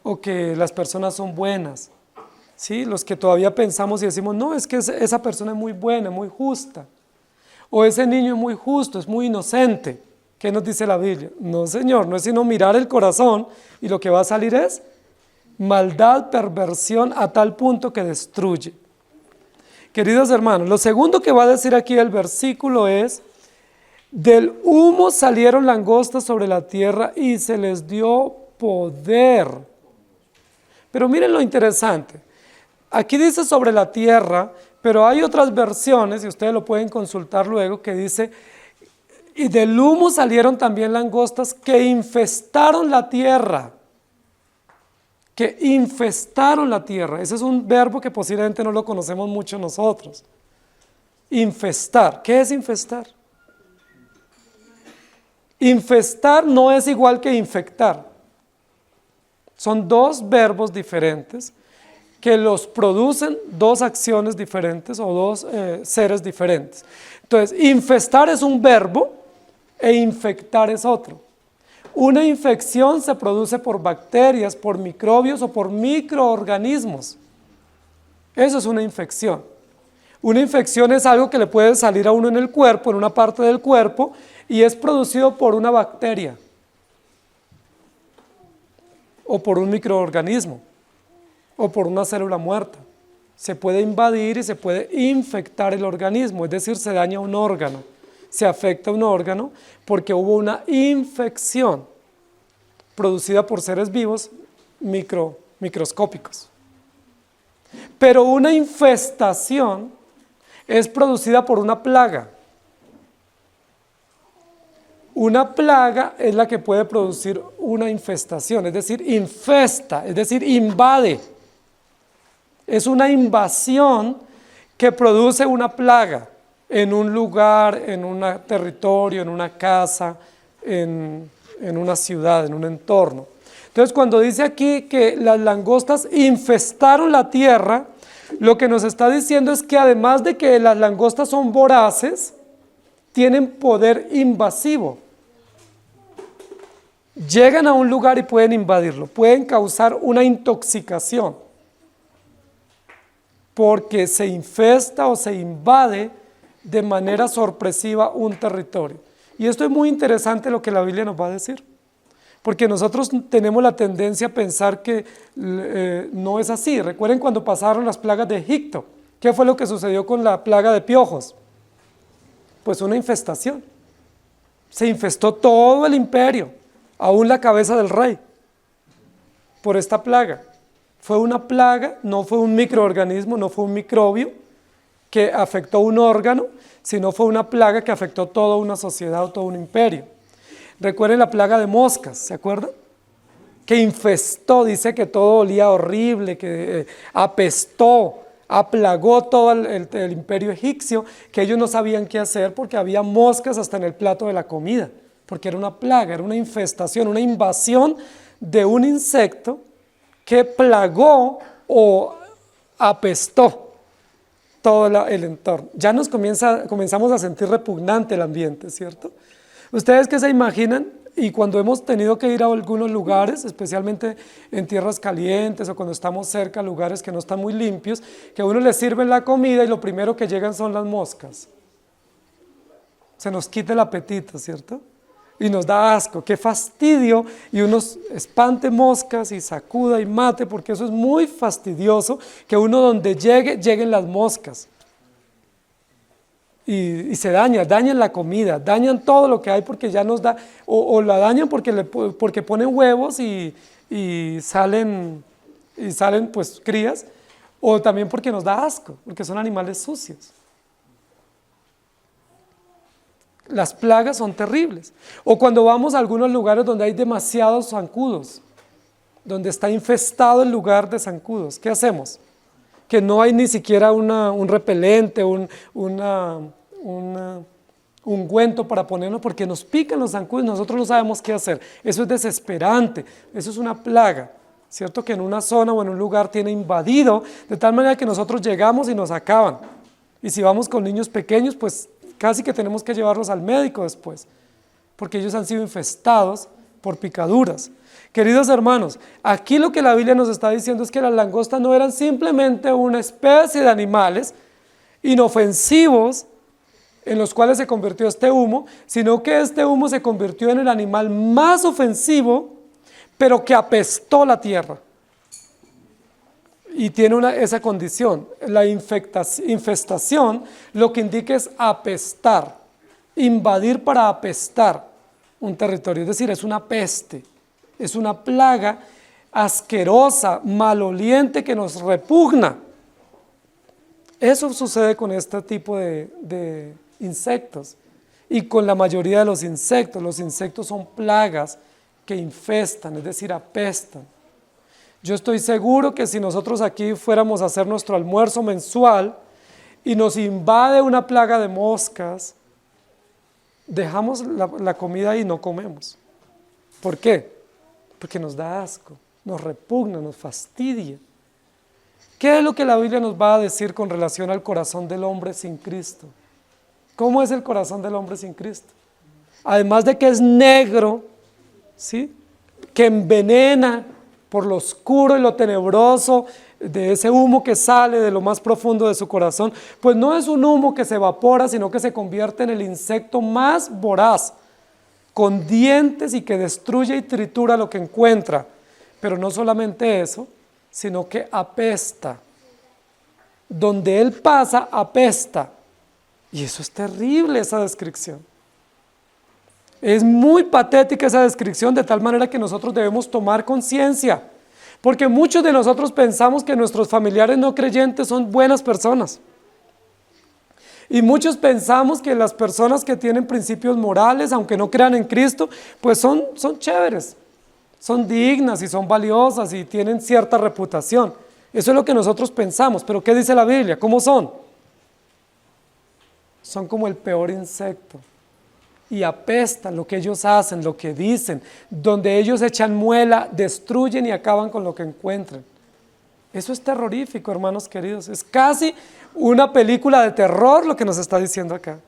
o que las personas son buenas, ¿sí? Los que todavía pensamos y decimos, no, es que esa persona es muy buena, muy justa, o ese niño es muy justo, es muy inocente. ¿Qué nos dice la Biblia? No, Señor, no es sino mirar el corazón y lo que va a salir es maldad, perversión a tal punto que destruye. Queridos hermanos, lo segundo que va a decir aquí el versículo es: del humo salieron langostas sobre la tierra y se les dio poder. Pero miren lo interesante, aquí dice sobre la tierra, pero hay otras versiones, y ustedes lo pueden consultar luego, que dice, y del humo salieron también langostas que infestaron la tierra. Que infestaron la tierra. Ese es un verbo que posiblemente no lo conocemos mucho nosotros. Infestar. ¿Qué es infestar? Infestar no es igual que infectar. Son dos verbos diferentes que los producen dos acciones diferentes o dos seres diferentes. Entonces, infestar es un verbo e infectar es otro. Una infección se produce por bacterias, por microbios o por microorganismos. Eso es una infección. Una infección es algo que le puede salir a uno en el cuerpo, en una parte del cuerpo, y es producido por una bacteria o por un microorganismo o por una célula muerta. Se puede invadir y se puede infectar el organismo, es decir, se daña un órgano, se afecta un órgano porque hubo una infección producida por seres vivos microscópicos. Pero una infestación es producida por una plaga. Una plaga es la que puede producir una infestación, es decir, infesta, es decir, invade. Es una invasión que produce una plaga en un lugar, en un territorio, en una casa, en en una ciudad, en un entorno. Entonces, cuando dice aquí que las langostas infestaron la tierra, lo que nos está diciendo es que además de que las langostas son voraces, tienen poder invasivo. Llegan a un lugar y pueden invadirlo, pueden causar una intoxicación, porque se infesta o se invade de manera sorpresiva un territorio. Y esto es muy interesante lo que la Biblia nos va a decir, porque nosotros tenemos la tendencia a pensar que no es así. Recuerden cuando pasaron las plagas de Egipto, ¿qué fue lo que sucedió con la plaga de piojos? Pues una infestación. Se infestó todo el imperio, aún la cabeza del rey, por esta plaga. Fue una plaga, no fue un microorganismo, no fue un microbio que afectó un órgano, sino fue una plaga que afectó toda una sociedad o todo un imperio. Recuerden la plaga de moscas, ¿se acuerdan? Que infestó, dice que todo olía horrible, que apestó, aplagó todo el imperio egipcio, que ellos no sabían qué hacer porque había moscas hasta en el plato de la comida, porque era una plaga, era una infestación, una invasión de un insecto que plagó o apestó todo el entorno. Ya nos comenzamos a sentir repugnante el ambiente, ¿cierto? ¿Ustedes qué se imaginan? Y cuando hemos tenido que ir a algunos lugares, especialmente en tierras calientes o cuando estamos cerca a lugares que no están muy limpios, que a uno le sirven la comida y lo primero que llegan son las moscas. Se nos quita el apetito, ¿cierto? Y nos da asco, qué fastidio, y uno espante moscas y sacuda y mate, porque eso es muy fastidioso, que uno donde lleguen las moscas. Y se dañan la comida, dañan todo lo que hay porque ya nos da, o la dañan porque ponen huevos y salen pues crías, o también porque nos da asco, porque son animales sucios. Las plagas son terribles. O cuando vamos a algunos lugares donde hay demasiados zancudos, donde está infestado el lugar de zancudos, ¿qué hacemos? Que no hay ni siquiera un repelente, un ungüento para ponernos porque nos pican los zancudos y nosotros no sabemos qué hacer. Eso es desesperante, eso es una plaga, ¿cierto? Que en una zona o en un lugar tiene invadido, de tal manera que nosotros llegamos y nos acaban. Y si vamos con niños pequeños, pues casi que tenemos que llevarlos al médico después, porque ellos han sido infestados por picaduras. Queridos hermanos, aquí lo que la Biblia nos está diciendo es que las langostas no eran simplemente una especie de animales inofensivos en los cuales se convirtió este humo, sino que este humo se convirtió en el animal más ofensivo, pero que apestó la tierra. Y tiene esa condición, la infestación, lo que indica es apestar, invadir para apestar un territorio, es decir, es una peste, es una plaga asquerosa, maloliente que nos repugna. Eso sucede con este tipo de insectos y con la mayoría de los insectos son plagas que infestan, es decir, apestan. Yo estoy seguro que si nosotros aquí fuéramos a hacer nuestro almuerzo mensual y nos invade una plaga de moscas, dejamos la comida ahí y no comemos. ¿Por qué? Porque nos da asco, nos repugna, nos fastidia. ¿Qué es lo que la Biblia nos va a decir con relación al corazón del hombre sin Cristo? ¿Cómo es el corazón del hombre sin Cristo? Además de que es negro, ¿sí? Que envenena por lo oscuro y lo tenebroso de ese humo que sale de lo más profundo de su corazón, pues no es un humo que se evapora, sino que se convierte en el insecto más voraz, con dientes y que destruye y tritura lo que encuentra. Pero no solamente eso, sino que apesta. Donde él pasa, apesta. Y eso es terrible, esa descripción. Es muy patética esa descripción, de tal manera que nosotros debemos tomar conciencia, porque muchos de nosotros pensamos que nuestros familiares no creyentes son buenas personas. Y muchos pensamos que las personas que tienen principios morales, aunque no crean en Cristo, pues son chéveres, son dignas y son valiosas y tienen cierta reputación. Eso es lo que nosotros pensamos, pero ¿qué dice la Biblia? ¿Cómo son? Son como el peor insecto. y apestan lo que ellos hacen, lo que dicen, donde ellos echan muela, destruyen y acaban con lo que encuentran. Eso es terrorífico, hermanos queridos. Es casi una película de terror lo que nos está diciendo acá.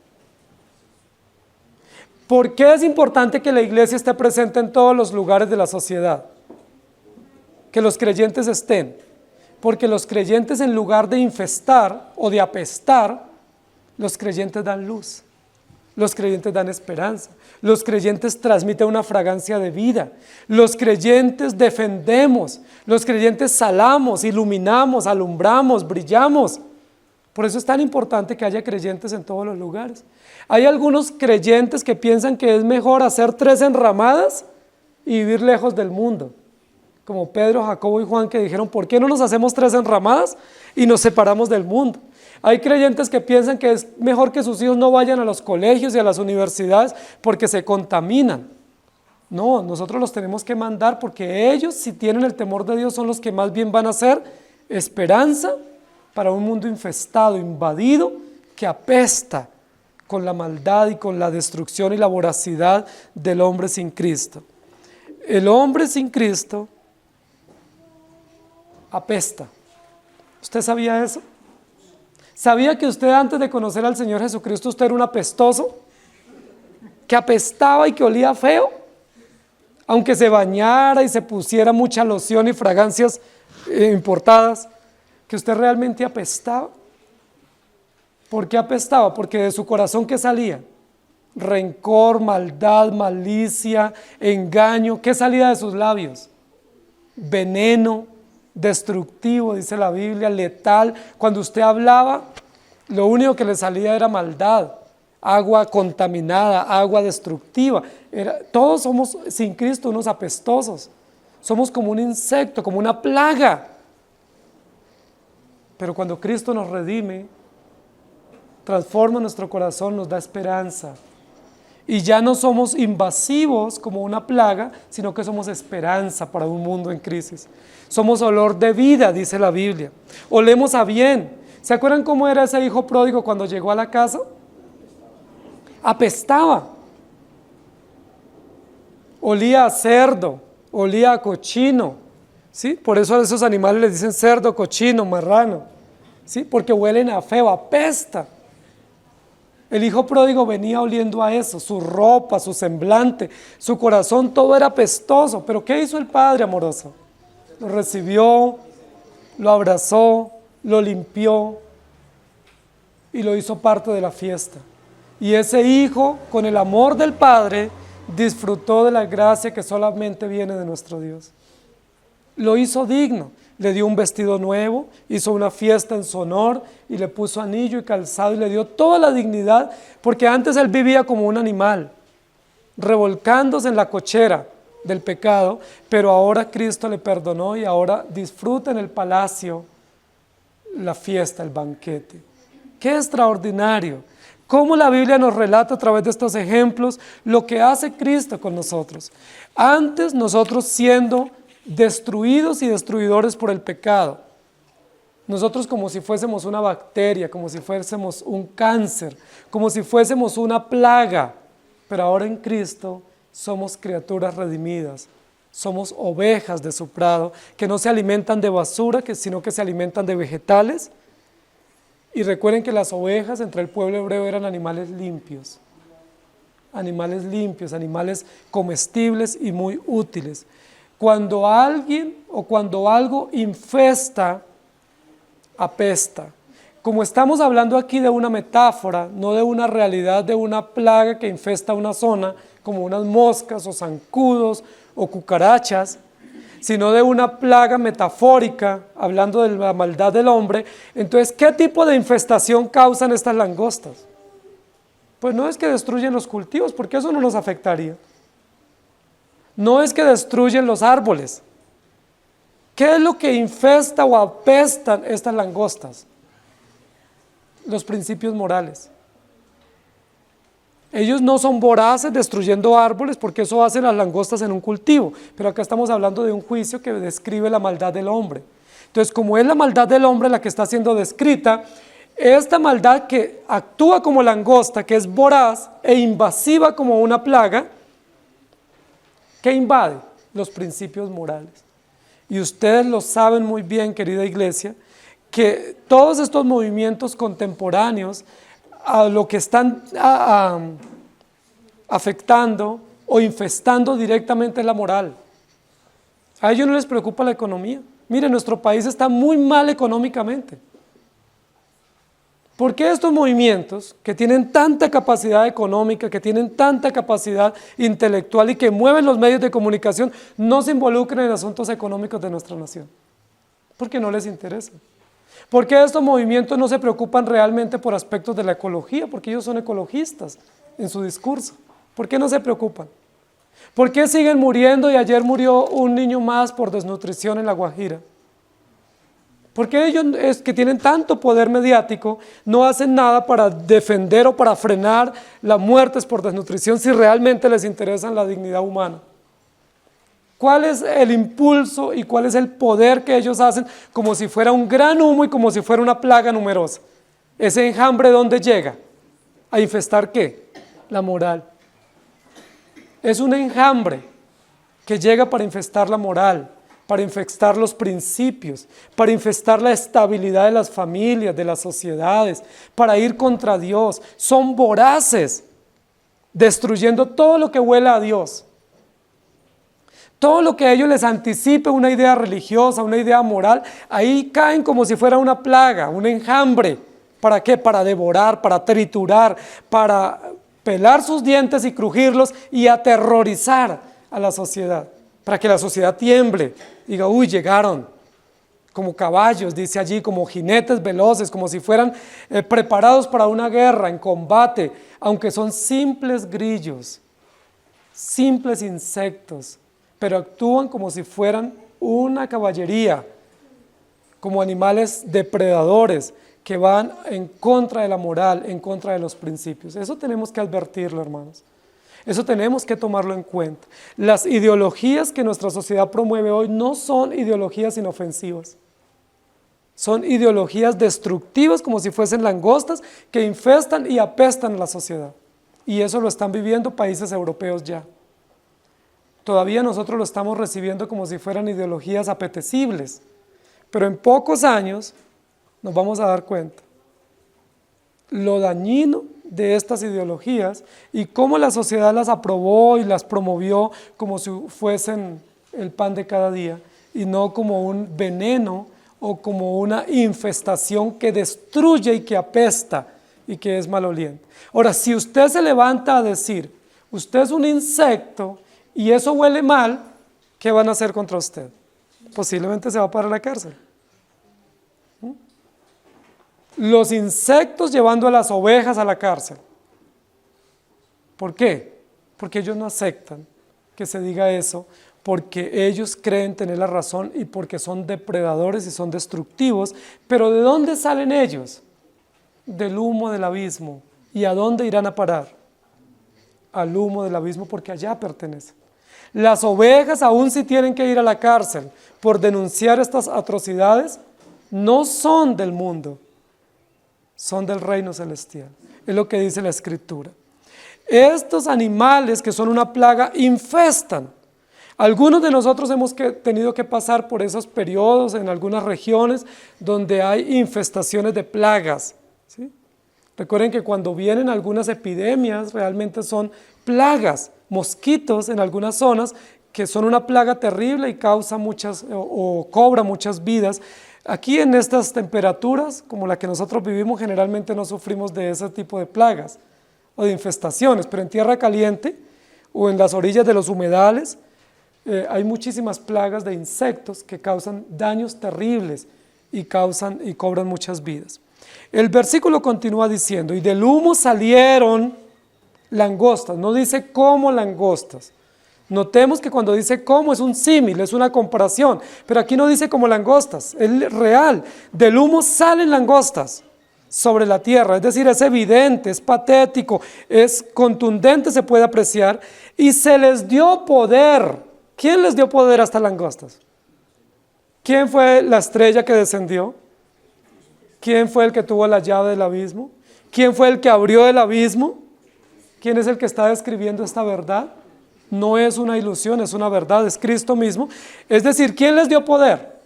¿Por qué es importante que la iglesia esté presente en todos los lugares de la sociedad? Que los creyentes estén. Porque los creyentes, en lugar de infestar o de apestar, los creyentes dan luz. Los creyentes dan esperanza. Los creyentes transmiten una fragancia de vida. Los creyentes defendemos. Los creyentes salamos, iluminamos, alumbramos, brillamos. Por eso es tan importante que haya creyentes en todos los lugares. Hay algunos creyentes que piensan que es mejor hacer 3 enramadas y vivir lejos del mundo. Como Pedro, Jacobo y Juan, que dijeron, ¿por qué no nos hacemos 3 enramadas y nos separamos del mundo? Hay creyentes que piensan que es mejor que sus hijos no vayan a los colegios y a las universidades porque se contaminan. No, nosotros los tenemos que mandar porque ellos, si tienen el temor de Dios, son los que más bien van a ser esperanza para un mundo infestado, invadido, que apesta con la maldad y con la destrucción y la voracidad del hombre sin Cristo. El hombre sin Cristo apesta. ¿Usted sabía eso? ¿Sabía que usted, antes de conocer al Señor Jesucristo, usted era un apestoso? Que apestaba y que olía feo. Aunque se bañara y se pusiera mucha loción y fragancias importadas, que usted realmente apestaba. ¿Por qué apestaba? Porque de su corazón, ¿qué salía? Rencor, maldad, malicia, engaño. ¿Qué salía de sus labios? Veneno, destructivo, dice la Biblia, letal. Cuando usted hablaba, lo único que le salía era maldad, agua contaminada, agua destructiva. Todos somos, sin Cristo, unos apestosos. Somos como un insecto, como una plaga. Pero cuando Cristo nos redime, transforma nuestro corazón, nos da esperanza. Y ya no somos invasivos como una plaga, sino que somos esperanza para un mundo en crisis. Somos olor de vida, dice la Biblia. Olemos a bien. ¿Se acuerdan cómo era ese hijo pródigo cuando llegó a la casa? Apestaba. Olía a cerdo, olía a cochino. ¿Sí? Por eso a esos animales les dicen cerdo, cochino, marrano. ¿Sí? Porque huelen a feo, apesta. El hijo pródigo venía oliendo a eso, su ropa, su semblante, su corazón, todo era apestoso. Pero ¿qué hizo el Padre amoroso? Lo recibió, lo abrazó, lo limpió y lo hizo parte de la fiesta. Y ese hijo, con el amor del Padre, disfrutó de la gracia que solamente viene de nuestro Dios. Lo hizo digno. Le dio un vestido nuevo, hizo una fiesta en su honor y le puso anillo y calzado y le dio toda la dignidad, porque antes él vivía como un animal, revolcándose en la cochera del pecado, pero ahora Cristo le perdonó y ahora disfruta en el palacio la fiesta, el banquete. ¡Qué extraordinario! Cómo la Biblia nos relata a través de estos ejemplos lo que hace Cristo con nosotros. Antes nosotros siendo destruidos y destruidores por el pecado. Nosotros como si fuésemos una bacteria, como si fuésemos un cáncer, como si fuésemos una plaga, pero ahora en Cristo somos criaturas redimidas, somos ovejas de su prado, que no se alimentan de basura, sino que se alimentan de vegetales. Y recuerden que las ovejas entre el pueblo hebreo eran animales limpios, animales comestibles y muy útiles. Cuando alguien o cuando algo infesta, apesta. Como estamos hablando aquí de una metáfora, no de una realidad de una plaga que infesta una zona, como unas moscas o zancudos o cucarachas, sino de una plaga metafórica, hablando de la maldad del hombre, entonces, ¿qué tipo de infestación causan estas langostas? Pues no es que destruyen los cultivos, porque eso no nos afectaría. No es que destruyen los árboles. ¿Qué es lo que infesta o apestan estas langostas? Los principios morales. Ellos no son voraces destruyendo árboles porque eso hacen las langostas en un cultivo, pero acá estamos hablando de un juicio que describe la maldad del hombre. Entonces, como es la maldad del hombre la que está siendo descrita, Esta maldad que actúa como langosta, que es voraz e invasiva como una plaga, que invade los principios morales. Y ustedes lo saben muy bien, querida iglesia, que todos estos movimientos contemporáneos a lo que están afectando o infestando directamente la moral. A ellos no les preocupa la economía. Mire, nuestro país está muy mal económicamente. ¿Por qué estos movimientos que tienen tanta capacidad económica, que tienen tanta capacidad intelectual y que mueven los medios de comunicación, no se involucran en asuntos económicos de nuestra nación? Porque no les interesa. ¿Por qué estos movimientos no se preocupan realmente por aspectos de la ecología? Porque ellos son ecologistas en su discurso. ¿Por qué no se preocupan? ¿Por qué siguen muriendo y ayer murió un niño más por desnutrición en La Guajira? ¿Por qué ellos que tienen tanto poder mediático no hacen nada para defender o para frenar las muertes por desnutrición si realmente les interesa la dignidad humana? ¿Cuál es el impulso y cuál es el poder que ellos hacen como si fuera un gran humo y como si fuera una plaga numerosa? ¿Ese enjambre dónde llega? ¿A infestar qué? La moral. Es un enjambre que llega para infestar la moral, para infestar los principios, para infestar la estabilidad de las familias, de las sociedades, para ir contra Dios. Son voraces, destruyendo todo lo que huela a Dios. Todo lo que a ellos les anticipe una idea religiosa, una idea moral, ahí caen como si fuera una plaga, un enjambre. ¿Para qué? Para devorar, para triturar, para pelar sus dientes y crujirlos y aterrorizar a la sociedad. Para que la sociedad tiemble, diga, uy, llegaron, como caballos, dice allí, como jinetes veloces, como si fueran preparados para una guerra, en combate, aunque son simples grillos, simples insectos, pero actúan como si fueran una caballería, como animales depredadores que van en contra de la moral, en contra de los principios. Eso tenemos que advertirlo, hermanos. Eso tenemos que tomarlo en cuenta. Las ideologías que nuestra sociedad promueve hoy no son ideologías inofensivas. Son ideologías destructivas como si fuesen langostas que infestan y apestan a la sociedad. Y eso lo están viviendo países europeos ya. Todavía nosotros lo estamos recibiendo como si fueran ideologías apetecibles. Pero en pocos años nos vamos a dar cuenta lo dañino de estas ideologías y cómo la sociedad las aprobó y las promovió como si fuesen el pan de cada día y no como un veneno o como una infestación que destruye y que apesta y que es maloliente. Ahora, si usted se levanta a decir, usted es un insecto y eso huele mal, ¿qué van a hacer contra usted? Posiblemente se va para la cárcel. Los insectos llevando a las ovejas a la cárcel. ¿Por qué? Porque ellos no aceptan que se diga eso, porque ellos creen tener la razón y porque son depredadores y son destructivos. Pero ¿de dónde salen ellos? Del humo del abismo. ¿Y a dónde irán a parar? Al humo del abismo, porque allá pertenecen. Las ovejas, aun si tienen que ir a la cárcel por denunciar estas atrocidades, no son del mundo, son del reino celestial. Es lo que dice la Escritura. Estos animales que son una plaga infestan. Algunos de nosotros hemos tenido que pasar por esos periodos en algunas regiones donde hay infestaciones de plagas, ¿sí? Recuerden que cuando vienen algunas epidemias realmente son plagas, mosquitos en algunas zonas que son una plaga terrible y causa muchas o cobra muchas vidas. Aquí en estas temperaturas, como la que nosotros vivimos, generalmente no sufrimos de ese tipo de plagas o de infestaciones, pero en tierra caliente o en las orillas de los humedales hay muchísimas plagas de insectos que causan daños terribles y cobran muchas vidas. El versículo continúa diciendo, y del humo salieron langostas, no dice cómo langostas. Notemos que cuando dice cómo es un símil, es una comparación, pero aquí no dice como langostas, es real. Del humo salen langostas sobre la tierra, es decir, es evidente, es patético, es contundente, se puede apreciar, y se les dio poder. ¿Quién les dio poder a estas langostas? ¿Quién fue la estrella que descendió? ¿Quién fue el que tuvo la llave del abismo? ¿Quién fue el que abrió el abismo? ¿Quién es el que está describiendo esta verdad? No es una ilusión, es una verdad, es Cristo mismo. Es decir, ¿quién les dio poder?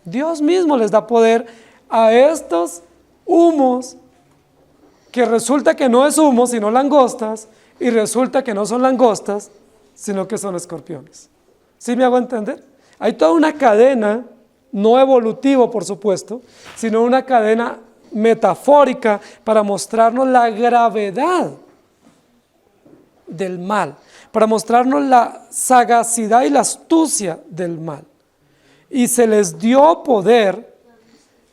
Dios mismo les da poder a estos humos, que resulta que no es humo, sino langostas, y resulta que no son langostas, sino que son escorpiones. ¿Sí me hago entender? Hay toda una cadena, no evolutivo por supuesto, sino una cadena metafórica para mostrarnos la gravedad del mal, para mostrarnos la sagacidad y la astucia del mal. Y se les dio poder.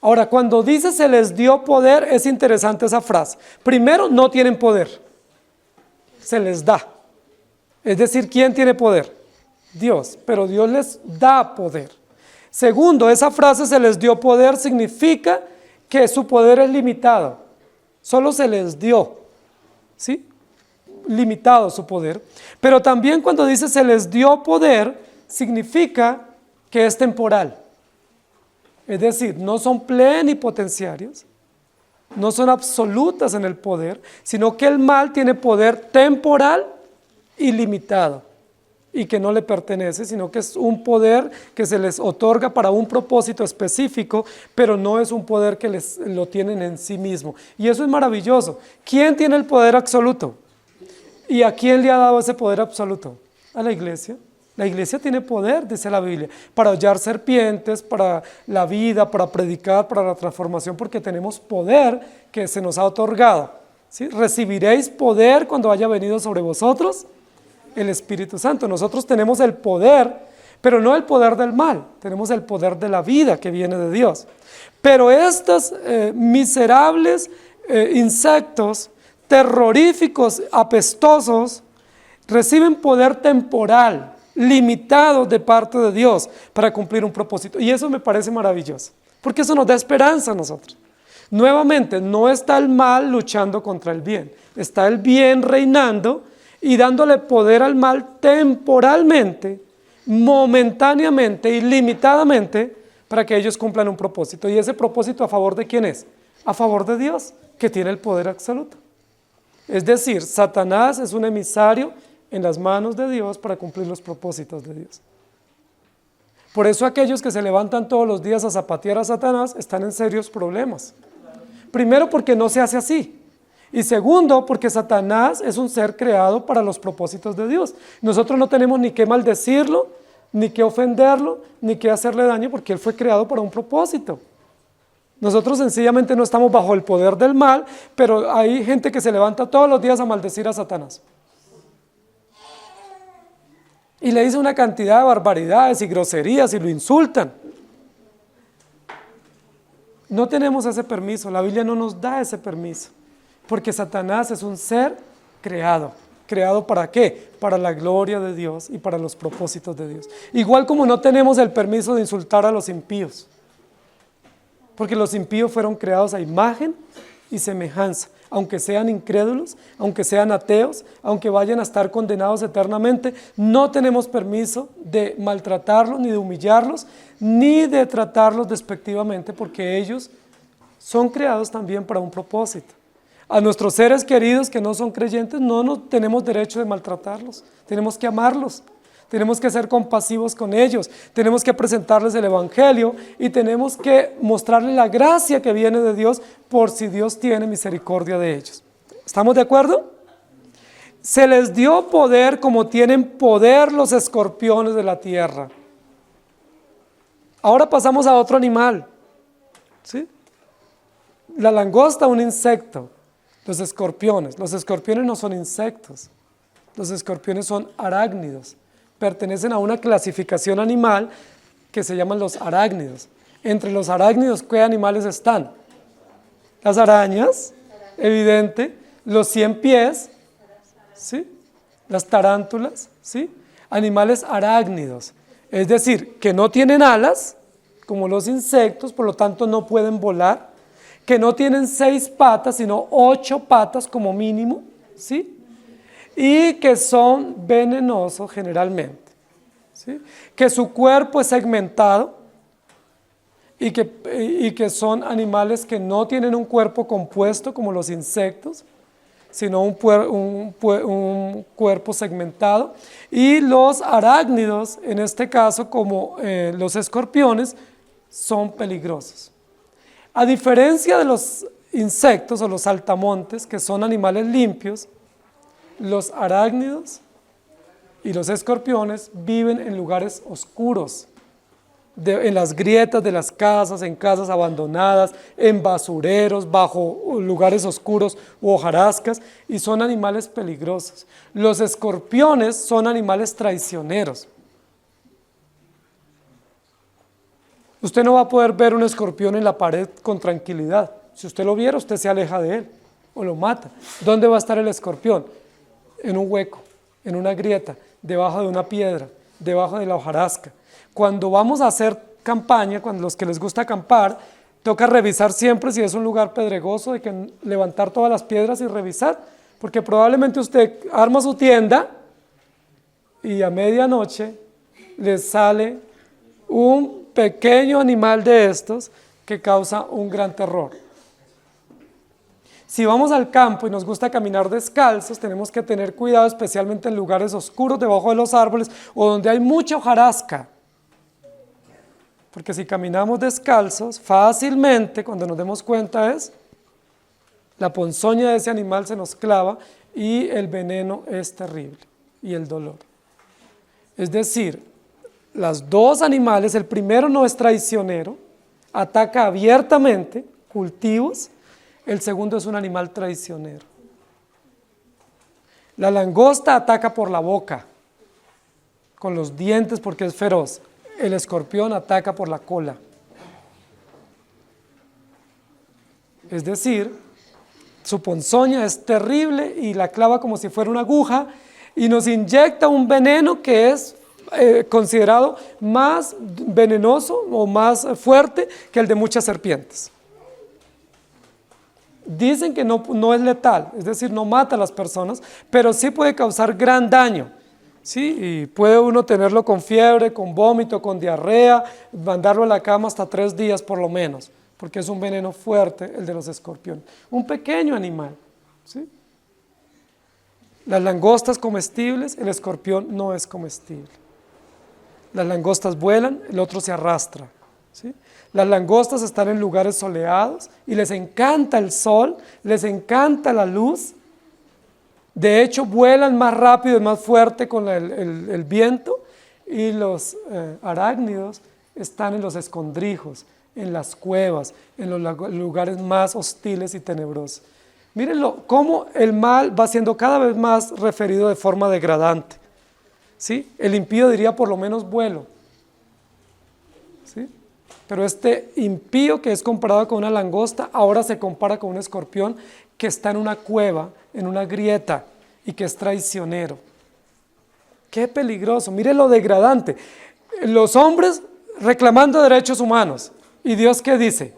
Ahora, cuando dice se les dio poder, es interesante esa frase. Primero, no tienen poder, se les da. Es decir, ¿quién tiene poder? Dios, pero Dios les da poder. Segundo, esa frase se les dio poder significa que su poder es limitado, solo se les dio, ¿sí? Limitado su poder. Pero también cuando dice se les dio poder, significa que es temporal. Es decir, no son plenipotenciarios, no son absolutas en el poder, sino que el mal tiene poder temporal y limitado, y que no le pertenece, sino que es un poder que se les otorga para un propósito específico, pero no es un poder que lo tienen en sí mismo. Y eso es maravilloso. ¿Quién tiene el poder absoluto? ¿Y a quién le ha dado ese poder absoluto? A la iglesia. La iglesia tiene poder, dice la Biblia, para hollar serpientes, para la vida, para predicar, para la transformación, porque tenemos poder que se nos ha otorgado. ¿Sí? Recibiréis poder cuando haya venido sobre vosotros el Espíritu Santo. Nosotros tenemos el poder, pero no el poder del mal, tenemos el poder de la vida que viene de Dios. Pero estos miserables insectos, terroríficos, apestosos, reciben poder temporal, limitado de parte de Dios para cumplir un propósito. Y eso me parece maravilloso, porque eso nos da esperanza a nosotros. Nuevamente, no está el mal luchando contra el bien, está el bien reinando y dándole poder al mal temporalmente, momentáneamente y limitadamente para que ellos cumplan un propósito. ¿Y ese propósito a favor de quién es? A favor de Dios, que tiene el poder absoluto. Es decir, Satanás es un emisario en las manos de Dios para cumplir los propósitos de Dios. Por eso aquellos que se levantan todos los días a zapatear a Satanás están en serios problemas. Primero, porque no se hace así. Y segundo, porque Satanás es un ser creado para los propósitos de Dios. Nosotros no tenemos ni que maldecirlo, ni que ofenderlo, ni que hacerle daño, porque él fue creado para un propósito. Nosotros sencillamente no estamos bajo el poder del mal, pero hay gente que se levanta todos los días a maldecir a Satanás. Y le dice una cantidad de barbaridades y groserías y lo insultan. No tenemos ese permiso, la Biblia no nos da ese permiso, porque Satanás es un ser creado. ¿Creado para qué? Para la gloria de Dios y para los propósitos de Dios. Igual como no tenemos el permiso de insultar a los impíos, porque los impíos fueron creados a imagen y semejanza, aunque sean incrédulos, aunque sean ateos, aunque vayan a estar condenados eternamente, no tenemos permiso de maltratarlos, ni de humillarlos, ni de tratarlos despectivamente, porque ellos son creados también para un propósito. A nuestros seres queridos que no son creyentes no tenemos derecho de maltratarlos, tenemos que amarlos, tenemos que ser compasivos con ellos, tenemos que presentarles el Evangelio y tenemos que mostrarles la gracia que viene de Dios por si Dios tiene misericordia de ellos. ¿Estamos de acuerdo? Se les dio poder como tienen poder los escorpiones de la tierra. Ahora pasamos a otro animal, ¿sí? La langosta, un insecto. Los escorpiones no son insectos, los escorpiones son arácnidos, pertenecen a una clasificación animal que se llaman los arácnidos. Entre los arácnidos, ¿qué animales están? Las arañas, evidente, los 100 pies, ¿sí? Las tarántulas, ¿sí? Animales arácnidos, es decir, que no tienen alas, como los insectos, por lo tanto no pueden volar, que no tienen 6 patas, sino 8 patas como mínimo, ¿sí? Y que son venenosos generalmente, ¿sí? Que su cuerpo es segmentado y que son animales que no tienen un cuerpo compuesto como los insectos, sino un cuerpo segmentado. Y los arácnidos, en este caso, como los escorpiones, son peligrosos. A diferencia de los insectos o los saltamontes, que son animales limpios, los arácnidos y los escorpiones viven en lugares oscuros, en las grietas de las casas, en casas abandonadas, en basureros, bajo lugares oscuros u hojarascas, y son animales peligrosos. Los escorpiones son animales traicioneros. Usted no va a poder ver un escorpión en la pared con tranquilidad. Si usted lo viera, usted se aleja de él o lo mata. ¿Dónde va a estar el escorpión? En un hueco, en una grieta, debajo de una piedra, debajo de la hojarasca. Cuando vamos a hacer campaña, cuando los que les gusta acampar, toca revisar siempre si es un lugar pedregoso, de que levantar todas las piedras y revisar, porque probablemente usted arma su tienda y a medianoche le sale un pequeño animal de estos que causa un gran terror. Si vamos al campo y nos gusta caminar descalzos, tenemos que tener cuidado, especialmente en lugares oscuros, debajo de los árboles o donde hay mucha hojarasca. Porque si caminamos descalzos, fácilmente, cuando nos demos cuenta, la ponzoña de ese animal se nos clava y el veneno es terrible y el dolor. Es decir, los dos animales, el primero no es traicionero, ataca abiertamente cultivos, el segundo es un animal traicionero. La langosta ataca por la boca, con los dientes porque es feroz. El escorpión ataca por la cola. Es decir, su ponzoña es terrible y la clava como si fuera una aguja y nos inyecta un veneno que es considerado más venenoso o más fuerte que el de muchas serpientes. Dicen que no es letal, es decir, no mata a las personas, pero sí puede causar gran daño. ¿Sí? Y puede uno tenerlo con fiebre, con vómito, con diarrea, mandarlo a la cama hasta 3 días por lo menos, porque es un veneno fuerte el de los escorpiones. Un pequeño animal. ¿Sí? Las langostas comestibles, el escorpión no es comestible. Las langostas vuelan, el otro se arrastra. ¿Sí? Las langostas están en lugares soleados y les encanta el sol, les encanta la luz. De hecho, vuelan más rápido y más fuerte con el viento, y los arácnidos están en los escondrijos, en las cuevas, en los lugares más hostiles y tenebrosos. Mírenlo, cómo el mal va siendo cada vez más referido de forma degradante. ¿Sí? El impío diría por lo menos vuelo. ¿Sí? Pero este impío que es comparado con una langosta, ahora se compara con un escorpión que está en una cueva, en una grieta, y que es traicionero. ¡Qué peligroso! Mire lo degradante. Los hombres reclamando derechos humanos. ¿Y Dios qué dice?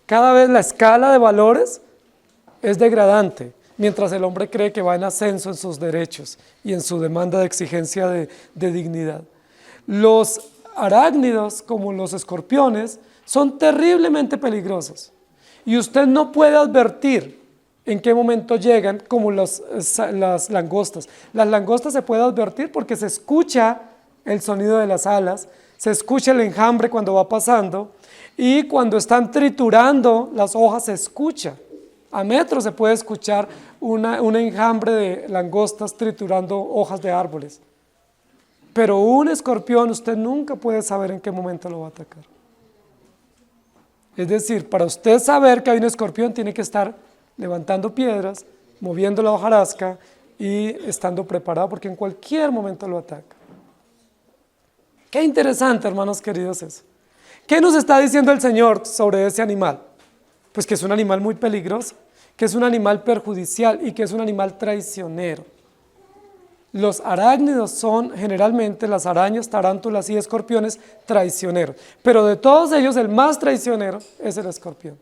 Cada vez la escala de valores es degradante, mientras el hombre cree que va en ascenso en sus derechos y en su demanda de exigencia de dignidad. Los arácnidos, como los escorpiones, son terriblemente peligrosos. Y usted no puede advertir en qué momento llegan, como las langostas. Las langostas se puede advertir porque se escucha el sonido de las alas, se escucha el enjambre cuando va pasando, y cuando están triturando las hojas se escucha. A metros se puede escuchar un enjambre de langostas triturando hojas de árboles. Pero un escorpión usted nunca puede saber en qué momento lo va a atacar. Es decir, para usted saber que hay un escorpión tiene que estar levantando piedras, moviendo la hojarasca y estando preparado porque en cualquier momento lo ataca. Qué interesante, hermanos queridos, eso. ¿Qué nos está diciendo el Señor sobre ese animal? Pues que es un animal muy peligroso, que es un animal perjudicial y que es un animal traicionero. Los arácnidos son generalmente las arañas, tarántulas y escorpiones traicioneros, pero de todos ellos el más traicionero es el escorpión.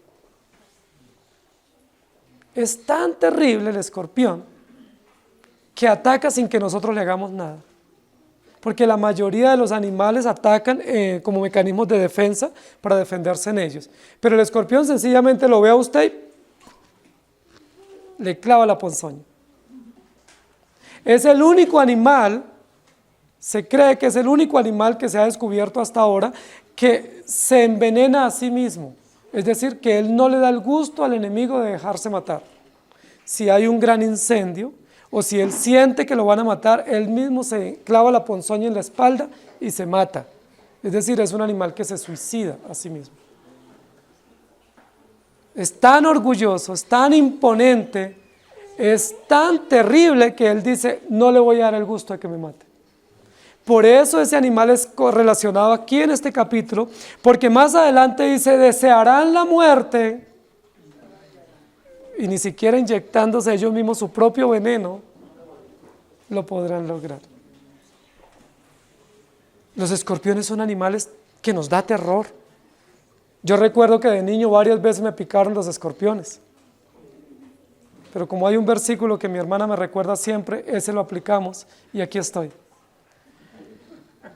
Es tan terrible el escorpión que ataca sin que nosotros le hagamos nada. porque la mayoría de los animales atacan como mecanismos de defensa para defenderse en ellos. Pero el escorpión sencillamente lo ve a usted y le clava la ponzoña. Es el único animal, se cree que es el único animal que se ha descubierto hasta ahora que se envenena a sí mismo. Es decir, que él no le da el gusto al enemigo de dejarse matar. Si hay un gran incendio o si él siente que lo van a matar, él mismo se clava la ponzoña en la espalda y se mata. Es decir, es un animal que se suicida a sí mismo. Es tan orgulloso, es tan imponente, es tan terrible que él dice, no le voy a dar el gusto de que me mate. Por eso ese animal es correlacionado aquí en este capítulo, porque más adelante dice, desearán la muerte, y ni siquiera inyectándose ellos mismos su propio veneno, lo podrán lograr. Los escorpiones son animales que nos da terror. Yo recuerdo que de niño varias veces me picaron los escorpiones, pero como hay un versículo que mi hermana me recuerda siempre, ese lo aplicamos y aquí estoy.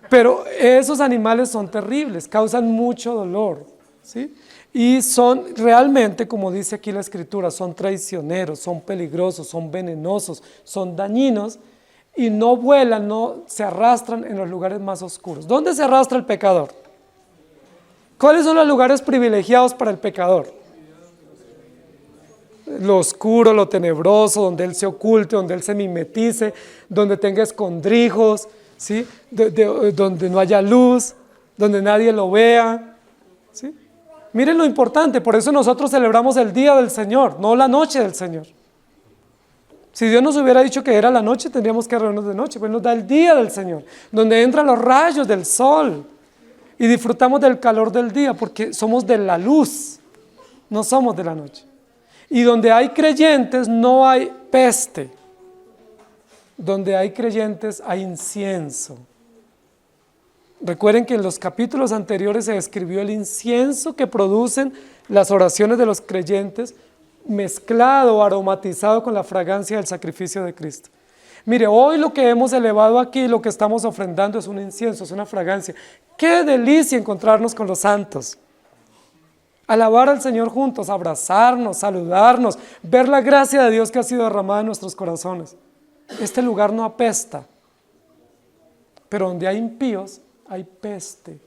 Pero esos animales son terribles, causan mucho dolor, ¿sí? Y son realmente, como dice aquí la Escritura, son traicioneros, son peligrosos, son venenosos, son dañinos y no vuelan, no se arrastran en los lugares más oscuros. ¿Dónde se arrastra el pecador? ¿Cuáles son los lugares privilegiados para el pecador? Lo oscuro, lo tenebroso, donde él se oculte, donde él se mimetice, donde tenga escondrijos, ¿sí? Donde no haya luz, donde nadie lo vea, ¿sí? Miren lo importante, por eso nosotros celebramos el día del Señor, no la noche del Señor. Si Dios nos hubiera dicho que era la noche, tendríamos que reunirnos de noche, pues nos da el día del Señor, donde entran los rayos del sol y disfrutamos del calor del día, porque somos de la luz, no somos de la noche. Y donde hay creyentes no hay peste. Donde hay creyentes hay incienso. Recuerden que en los capítulos anteriores se describió el incienso que producen las oraciones de los creyentes, mezclado, aromatizado con la fragancia del sacrificio de Cristo. Mire, hoy lo que hemos elevado aquí, lo que estamos ofrendando es un incienso, es una fragancia. ¡Qué delicia encontrarnos con los santos! Alabar al Señor juntos, abrazarnos, saludarnos, ver la gracia de Dios que ha sido derramada en nuestros corazones. Este lugar no apesta, pero donde hay impíos hay peste,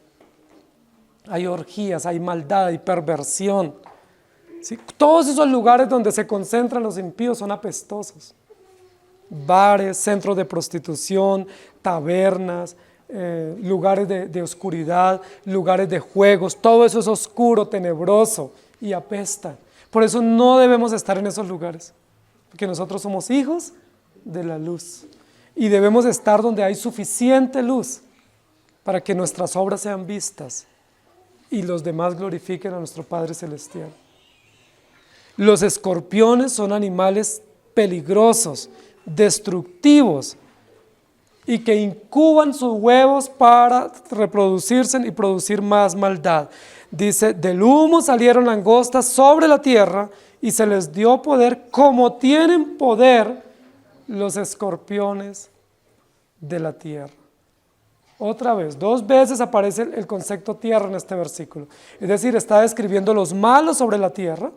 hay orgías, hay maldad, hay perversión, ¿sí? Todos esos lugares donde se concentran los impíos son apestosos. Bares, centros de prostitución, tabernas, lugares de oscuridad, lugares de juegos, todo eso es oscuro, tenebroso y apesta. Por eso no debemos estar en esos lugares, porque nosotros somos hijos de la luz y debemos estar donde hay suficiente luz para que nuestras obras sean vistas y los demás glorifiquen a nuestro Padre Celestial. Los escorpiones son animales peligrosos, destructivos y que incuban sus huevos para reproducirse y producir más maldad. Dice, del humo salieron langostas sobre la tierra y se les dio poder como tienen poder los escorpiones de la tierra. Otra vez, 2 veces aparece el concepto tierra en este versículo. Es decir, está describiendo los malos sobre la tierra,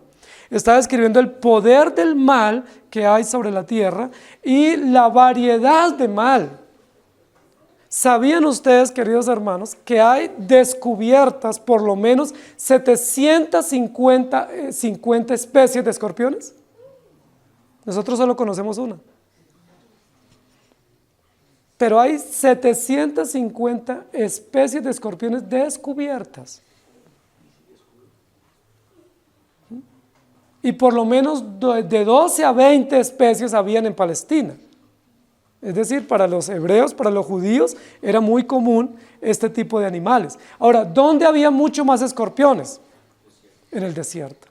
está describiendo el poder del mal que hay sobre la tierra y la variedad de mal. ¿Sabían ustedes, queridos hermanos, que hay descubiertas por lo menos 750 especies de escorpiones? Nosotros solo conocemos una. Pero hay 750 especies de escorpiones descubiertas. Y por lo menos de 12 a 20 especies habían en Palestina. Es decir, para los hebreos, para los judíos, era muy común este tipo de animales. Ahora, ¿dónde había mucho más escorpiones? En el desierto.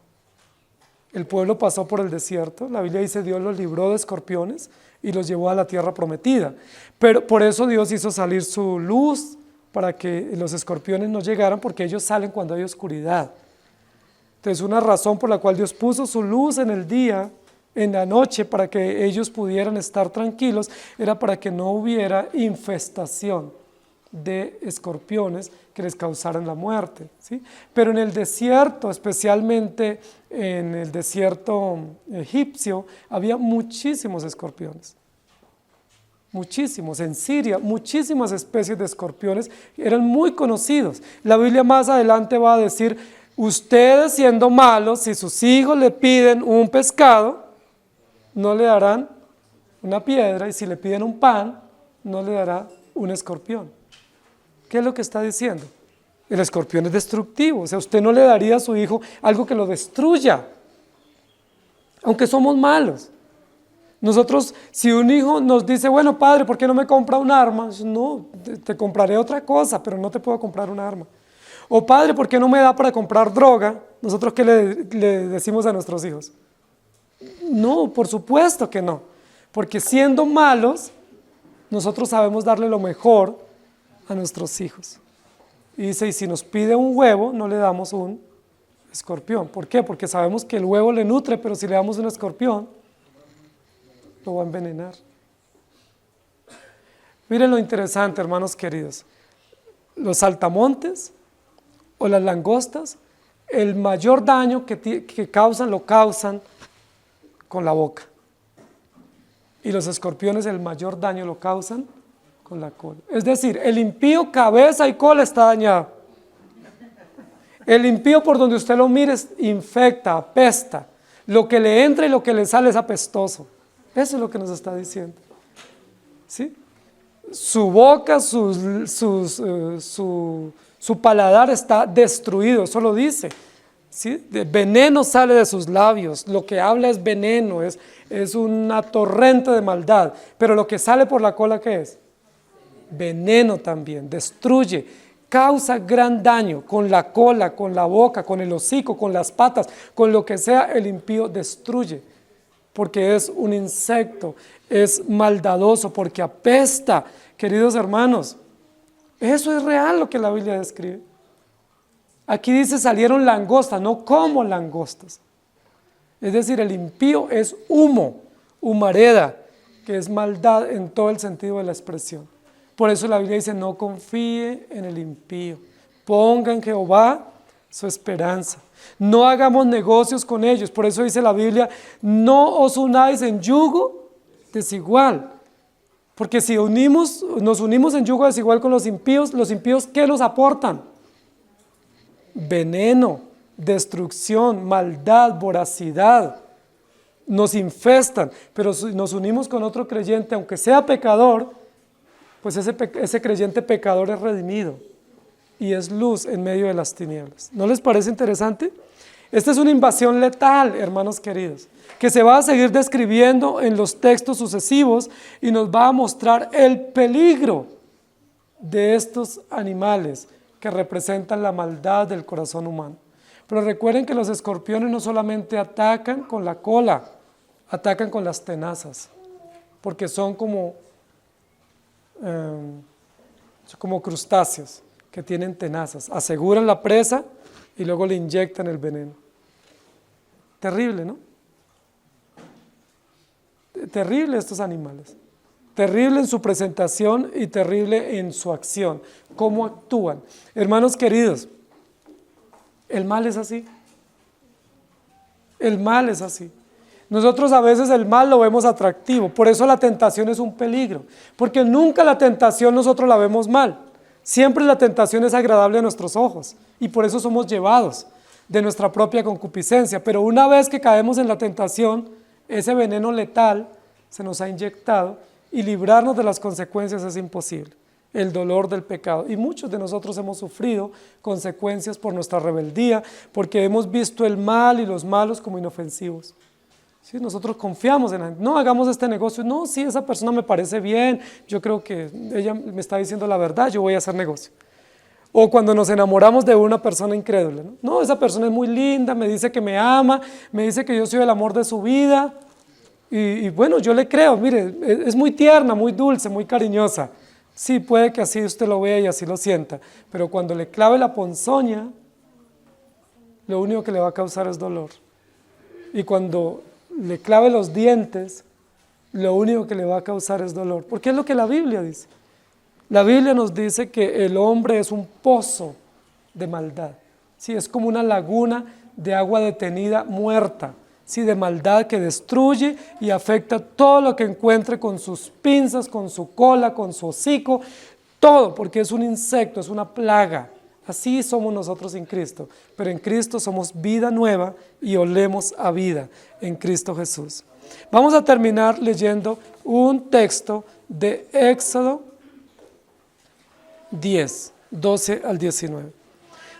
El pueblo pasó por el desierto, la Biblia dice Dios los libró de escorpiones y los llevó a la tierra prometida. Pero por eso Dios hizo salir su luz para que los escorpiones no llegaran, porque ellos salen cuando hay oscuridad. Entonces, una razón por la cual Dios puso su luz en el día en la noche para que ellos pudieran estar tranquilos, era para que no hubiera infestación de escorpiones que les causaran la muerte, ¿sí? Pero en el desierto, especialmente en el desierto egipcio, había muchísimos escorpiones. Muchísimos, en Siria, muchísimas especies de escorpiones eran muy conocidos. La Biblia más adelante va a decir, ustedes siendo malos, si sus hijos le piden un pescado, no le darán una piedra, y si le piden un pan, no le dará un escorpión. ¿Qué es lo que está diciendo? El escorpión es destructivo, o sea, usted no le daría a su hijo algo que lo destruya, aunque somos malos. Nosotros, si un hijo nos dice, bueno, padre, ¿por qué no me compra un arma? No, te compraré otra cosa, pero no te puedo comprar un arma. O padre, ¿por qué no me da para comprar droga? ¿Nosotros qué le decimos a nuestros hijos? No, por supuesto que no, porque siendo malos, nosotros sabemos darle lo mejor a nuestros hijos. Y dice, y si nos pide un huevo, no le damos un escorpión. ¿Por qué? Porque sabemos que el huevo le nutre, pero si le damos un escorpión, lo va a envenenar. Miren lo interesante, hermanos queridos. Los saltamontes o las langostas, el mayor daño que causan, lo causan con la boca. Y los escorpiones, el mayor daño lo causan con la cola. Es decir, el impío, cabeza y cola está dañado. El impío, por donde usted lo mire, infecta, apesta. Lo que le entra y lo que le sale es apestoso. Eso es lo que nos está diciendo. ¿Sí? Su boca, su paladar está destruido, eso lo dice. ¿Sí? Veneno sale de sus labios, lo que habla es veneno, es una torrente de maldad. Pero lo que sale por la cola, ¿qué es? Veneno también, destruye, causa gran daño con la cola, con la boca, con el hocico, con las patas, con lo que sea. El impío destruye, porque es un insecto, es maldadoso, porque apesta. Queridos hermanos, eso es real lo que la Biblia describe. Aquí dice salieron langostas, no como langostas. Es decir, el impío es humo, humareda, que es maldad en todo el sentido de la expresión. Por eso la Biblia dice, no confíe en el impío, ponga en Jehová su esperanza. No hagamos negocios con ellos. Por eso dice la Biblia, no os unáis en yugo desigual. Porque si nos unimos en yugo desigual con los impíos, ¿qué nos aportan? Veneno, destrucción, maldad, voracidad. Nos infestan. Pero si nos unimos con otro creyente, aunque sea pecador, pues ese creyente pecador es redimido y es luz en medio de las tinieblas. ¿No les parece interesante? Esta es una invasión letal, hermanos queridos, que se va a seguir describiendo en los textos sucesivos y nos va a mostrar el peligro de estos animales que representan la maldad del corazón humano. Pero recuerden que los escorpiones no solamente atacan con la cola, atacan con las tenazas, porque son como crustáceos que tienen tenazas, aseguran la presa y luego le inyectan el veneno. Terrible, ¿no? Terrible estos animales, terrible en su presentación y terrible en su acción, cómo actúan. Hermanos queridos, el mal es así, el mal es así. Nosotros a veces el mal lo vemos atractivo, por eso la tentación es un peligro, porque nunca la tentación nosotros la vemos mal, siempre la tentación es agradable a nuestros ojos y por eso somos llevados de nuestra propia concupiscencia, pero una vez que caemos en la tentación, ese veneno letal se nos ha inyectado y librarnos de las consecuencias es imposible, el dolor del pecado. Y muchos de nosotros hemos sufrido consecuencias por nuestra rebeldía, porque hemos visto el mal y los malos como inofensivos. ¿Sí? Nosotros confiamos en la gente, no hagamos este negocio, no, sí, esa persona me parece bien, yo creo que ella me está diciendo la verdad, yo voy a hacer negocio. O cuando nos enamoramos de una persona incrédula, no, esa persona es muy linda, me dice que me ama, me dice que yo soy el amor de su vida, y bueno, yo le creo, mire, es muy tierna, muy dulce, muy cariñosa. Sí, puede que así usted lo vea y así lo sienta, pero cuando le clave la ponzoña, lo único que le va a causar es dolor. Y cuando le clave los dientes, lo único que le va a causar es dolor. Porque es lo que la Biblia dice. La Biblia nos dice que el hombre es un pozo de maldad. Sí, es como una laguna de agua detenida, muerta, sí, de maldad que destruye y afecta todo lo que encuentre con sus pinzas, con su cola, con su hocico, todo, porque es un insecto, es una plaga. Así somos nosotros en Cristo, pero en Cristo somos vida nueva y olemos a vida en Cristo Jesús. Vamos a terminar leyendo un texto de Éxodo 10, 12 al 19.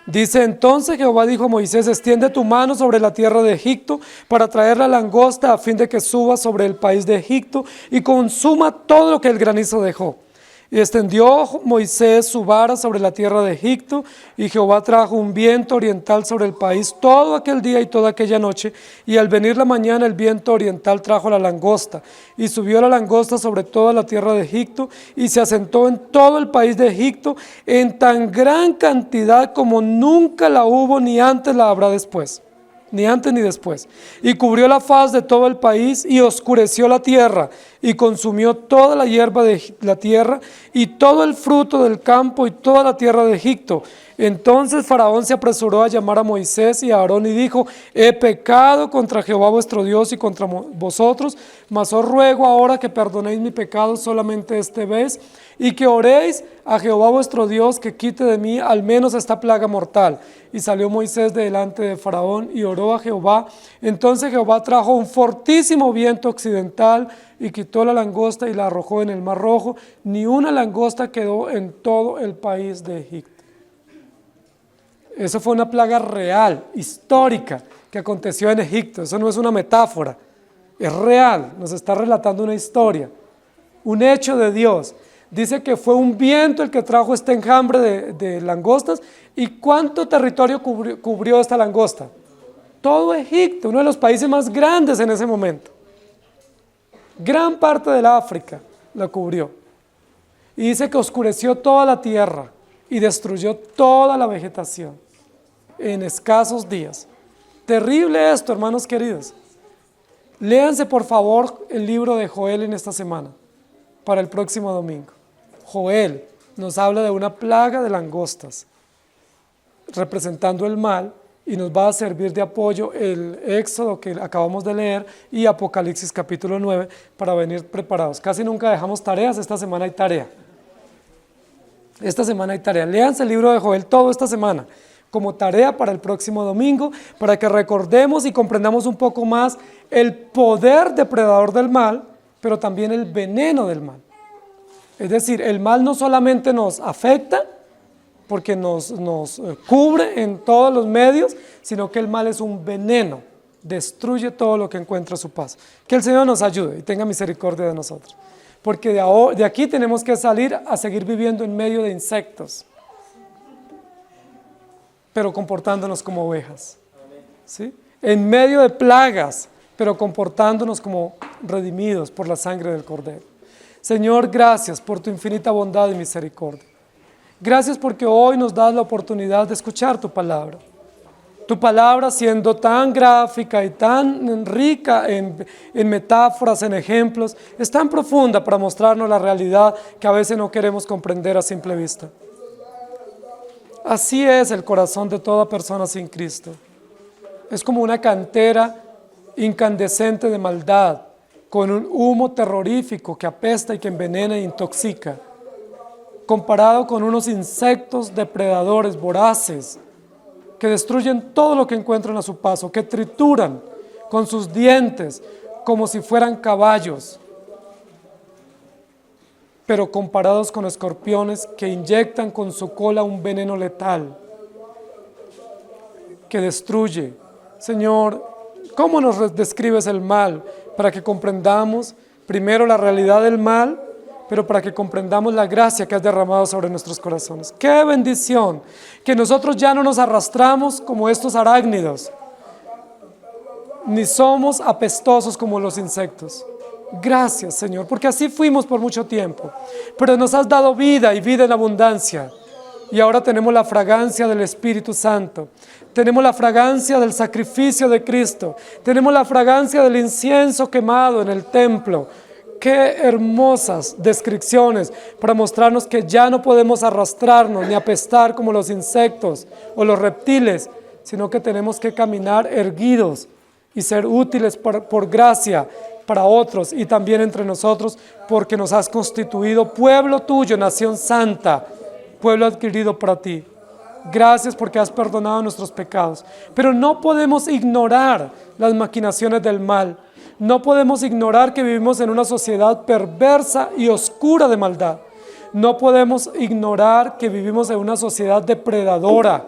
Dice: entonces Jehová dijo a Moisés: extiende tu mano sobre la tierra de Egipto para traer la langosta a fin de que suba sobre el país de Egipto y consuma todo lo que el granizo dejó. Y extendió Moisés su vara sobre la tierra de Egipto, y Jehová trajo un viento oriental sobre el país todo aquel día y toda aquella noche, y al venir la mañana el viento oriental trajo la langosta, y subió la langosta sobre toda la tierra de Egipto, y se asentó en todo el país de Egipto en tan gran cantidad como nunca la hubo, ni antes la habrá después. Ni antes ni después. Y cubrió la faz de todo el país y oscureció la tierra y consumió toda la hierba de la tierra y todo el fruto del campo y toda la tierra de Egipto. Entonces Faraón se apresuró a llamar a Moisés y a Aarón y dijo: he pecado contra Jehová vuestro Dios y contra vosotros, mas os ruego ahora que perdonéis mi pecado solamente esta vez y que oréis a Jehová vuestro Dios que quite de mí al menos esta plaga mortal. Y salió Moisés de delante de Faraón y oró a Jehová. Entonces Jehová trajo un fortísimo viento occidental y quitó la langosta y la arrojó en el mar Rojo. Ni una langosta quedó en todo el país de Egipto. Eso fue una plaga real, histórica, que aconteció en Egipto. Eso no es una metáfora, es real, nos está relatando una historia, un hecho de Dios. Dice que fue un viento el que trajo este enjambre de langostas. ¿Y cuánto territorio cubrió esta langosta? Todo Egipto, uno de los países más grandes en ese momento. Gran parte del África la cubrió. Y dice que oscureció toda la tierra y destruyó toda la vegetación en escasos días. Terrible esto, hermanos queridos. Léanse por favor el libro de Joel en esta semana, para el próximo domingo. Joel nos habla de una plaga de langostas, representando el mal, y nos va a servir de apoyo el Éxodo que acabamos de leer y Apocalipsis capítulo 9 para venir preparados. Casi nunca dejamos tareas, esta semana hay tarea. Esta semana hay tarea. Léanse el libro de Joel todo esta semana como tarea para el próximo domingo, para que recordemos y comprendamos un poco más el poder depredador del mal, pero también el veneno del mal. Es decir, el mal no solamente nos afecta, porque nos cubre en todos los medios, sino que el mal es un veneno, destruye todo lo que encuentra a su paso. Que el Señor nos ayude y tenga misericordia de nosotros, porque de aquí tenemos que salir a seguir viviendo en medio de insectos, pero comportándonos como ovejas, ¿sí? En medio de plagas, pero comportándonos como redimidos por la sangre del Cordero. Señor, gracias por tu infinita bondad y misericordia. Gracias porque hoy nos das la oportunidad de escuchar tu palabra. Tu palabra, siendo tan gráfica y tan rica en metáforas, en ejemplos, es tan profunda para mostrarnos la realidad que a veces no queremos comprender a simple vista. Así es el corazón de toda persona sin Cristo. Es como una cantera incandescente de maldad, con un humo terrorífico que apesta y que envenena e intoxica, comparado con unos insectos depredadores voraces que destruyen todo lo que encuentran a su paso, que trituran con sus dientes como si fueran caballos, pero comparados con escorpiones que inyectan con su cola un veneno letal que destruye. Señor, ¿cómo nos describes el mal? Para que comprendamos primero la realidad del mal, pero para que comprendamos la gracia que has derramado sobre nuestros corazones. ¡Qué bendición! Que nosotros ya no nos arrastramos como estos arácnidos, ni somos apestosos como los insectos. Gracias, Señor, porque así fuimos por mucho tiempo, pero nos has dado vida y vida en abundancia. Y ahora tenemos la fragancia del Espíritu Santo. Tenemos la fragancia del sacrificio de Cristo. Tenemos la fragancia del incienso quemado en el templo. Qué hermosas descripciones para mostrarnos que ya no podemos arrastrarnos ni apestar como los insectos o los reptiles, sino que tenemos que caminar erguidos y ser útiles por gracia para otros y también entre nosotros, porque nos has constituido pueblo tuyo, nación santa, pueblo adquirido para ti. Gracias porque has perdonado nuestros pecados. Pero no podemos ignorar las maquinaciones del mal. No podemos ignorar que vivimos en una sociedad perversa y oscura de maldad. No podemos ignorar que vivimos en una sociedad depredadora,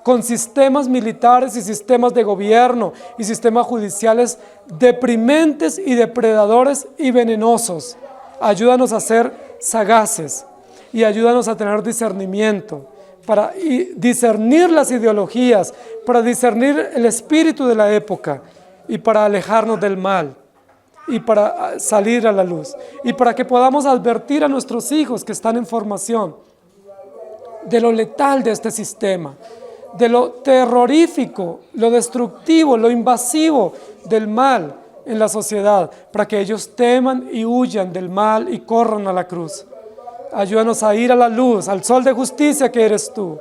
con sistemas militares y sistemas de gobierno y sistemas judiciales deprimentes y depredadores y venenosos. Ayúdanos a ser sagaces y ayúdanos a tener discernimiento para discernir las ideologías, para discernir el espíritu de la época y para alejarnos del mal y para salir a la luz y para que podamos advertir a nuestros hijos que están en formación de lo letal de este sistema, de lo terrorífico, lo destructivo, lo invasivo del mal en la sociedad, para que ellos teman y huyan del mal y corran a la cruz. Ayúdanos a ir a la luz, al sol de justicia que eres tú,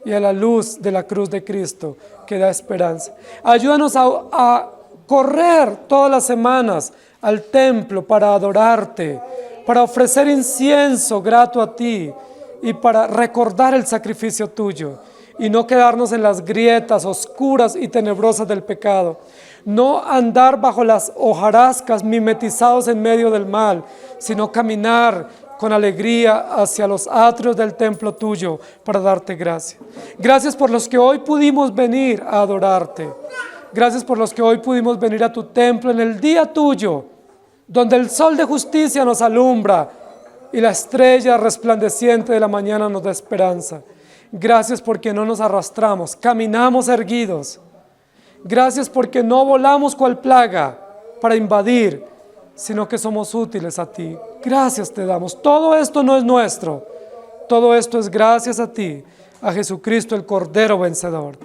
y a la luz de la cruz de Cristo que da esperanza. Ayúdanos a correr todas las semanas al templo para adorarte, para ofrecer incienso grato a ti y para recordar el sacrificio tuyo y no quedarnos en las grietas oscuras y tenebrosas del pecado. No andar bajo las hojarascas mimetizados en medio del mal, sino caminar con alegría hacia los atrios del templo tuyo para darte gracia. Gracias por los que hoy pudimos venir a adorarte. Gracias por los que hoy pudimos venir a tu templo en el día tuyo, donde el sol de justicia nos alumbra y la estrella resplandeciente de la mañana nos da esperanza. Gracias porque no nos arrastramos, caminamos erguidos. Gracias porque no volamos cual plaga para invadir, sino que somos útiles a ti. Gracias te damos. Todo esto no es nuestro. Todo esto es gracias a ti, a Jesucristo el Cordero vencedor,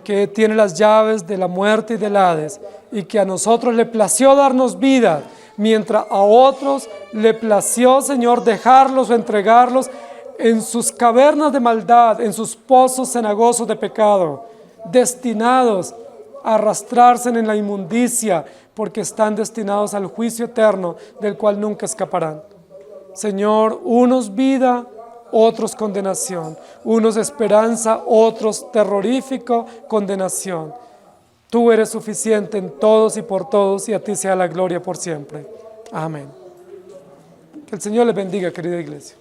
que tiene las llaves de la muerte y del Hades, y que a nosotros le plació darnos vida, mientras a otros le plació, Señor, dejarlos o entregarlos en sus cavernas de maldad, en sus pozos cenagosos de pecado, destinados a arrastrarse en la inmundicia, porque están destinados al juicio eterno, del cual nunca escaparán. Señor, unos vida, otros condenación, unos esperanza, otros terrorífico condenación. Tú eres suficiente en todos y por todos, y a ti sea la gloria por siempre. Amén. Que el Señor les bendiga, querida iglesia.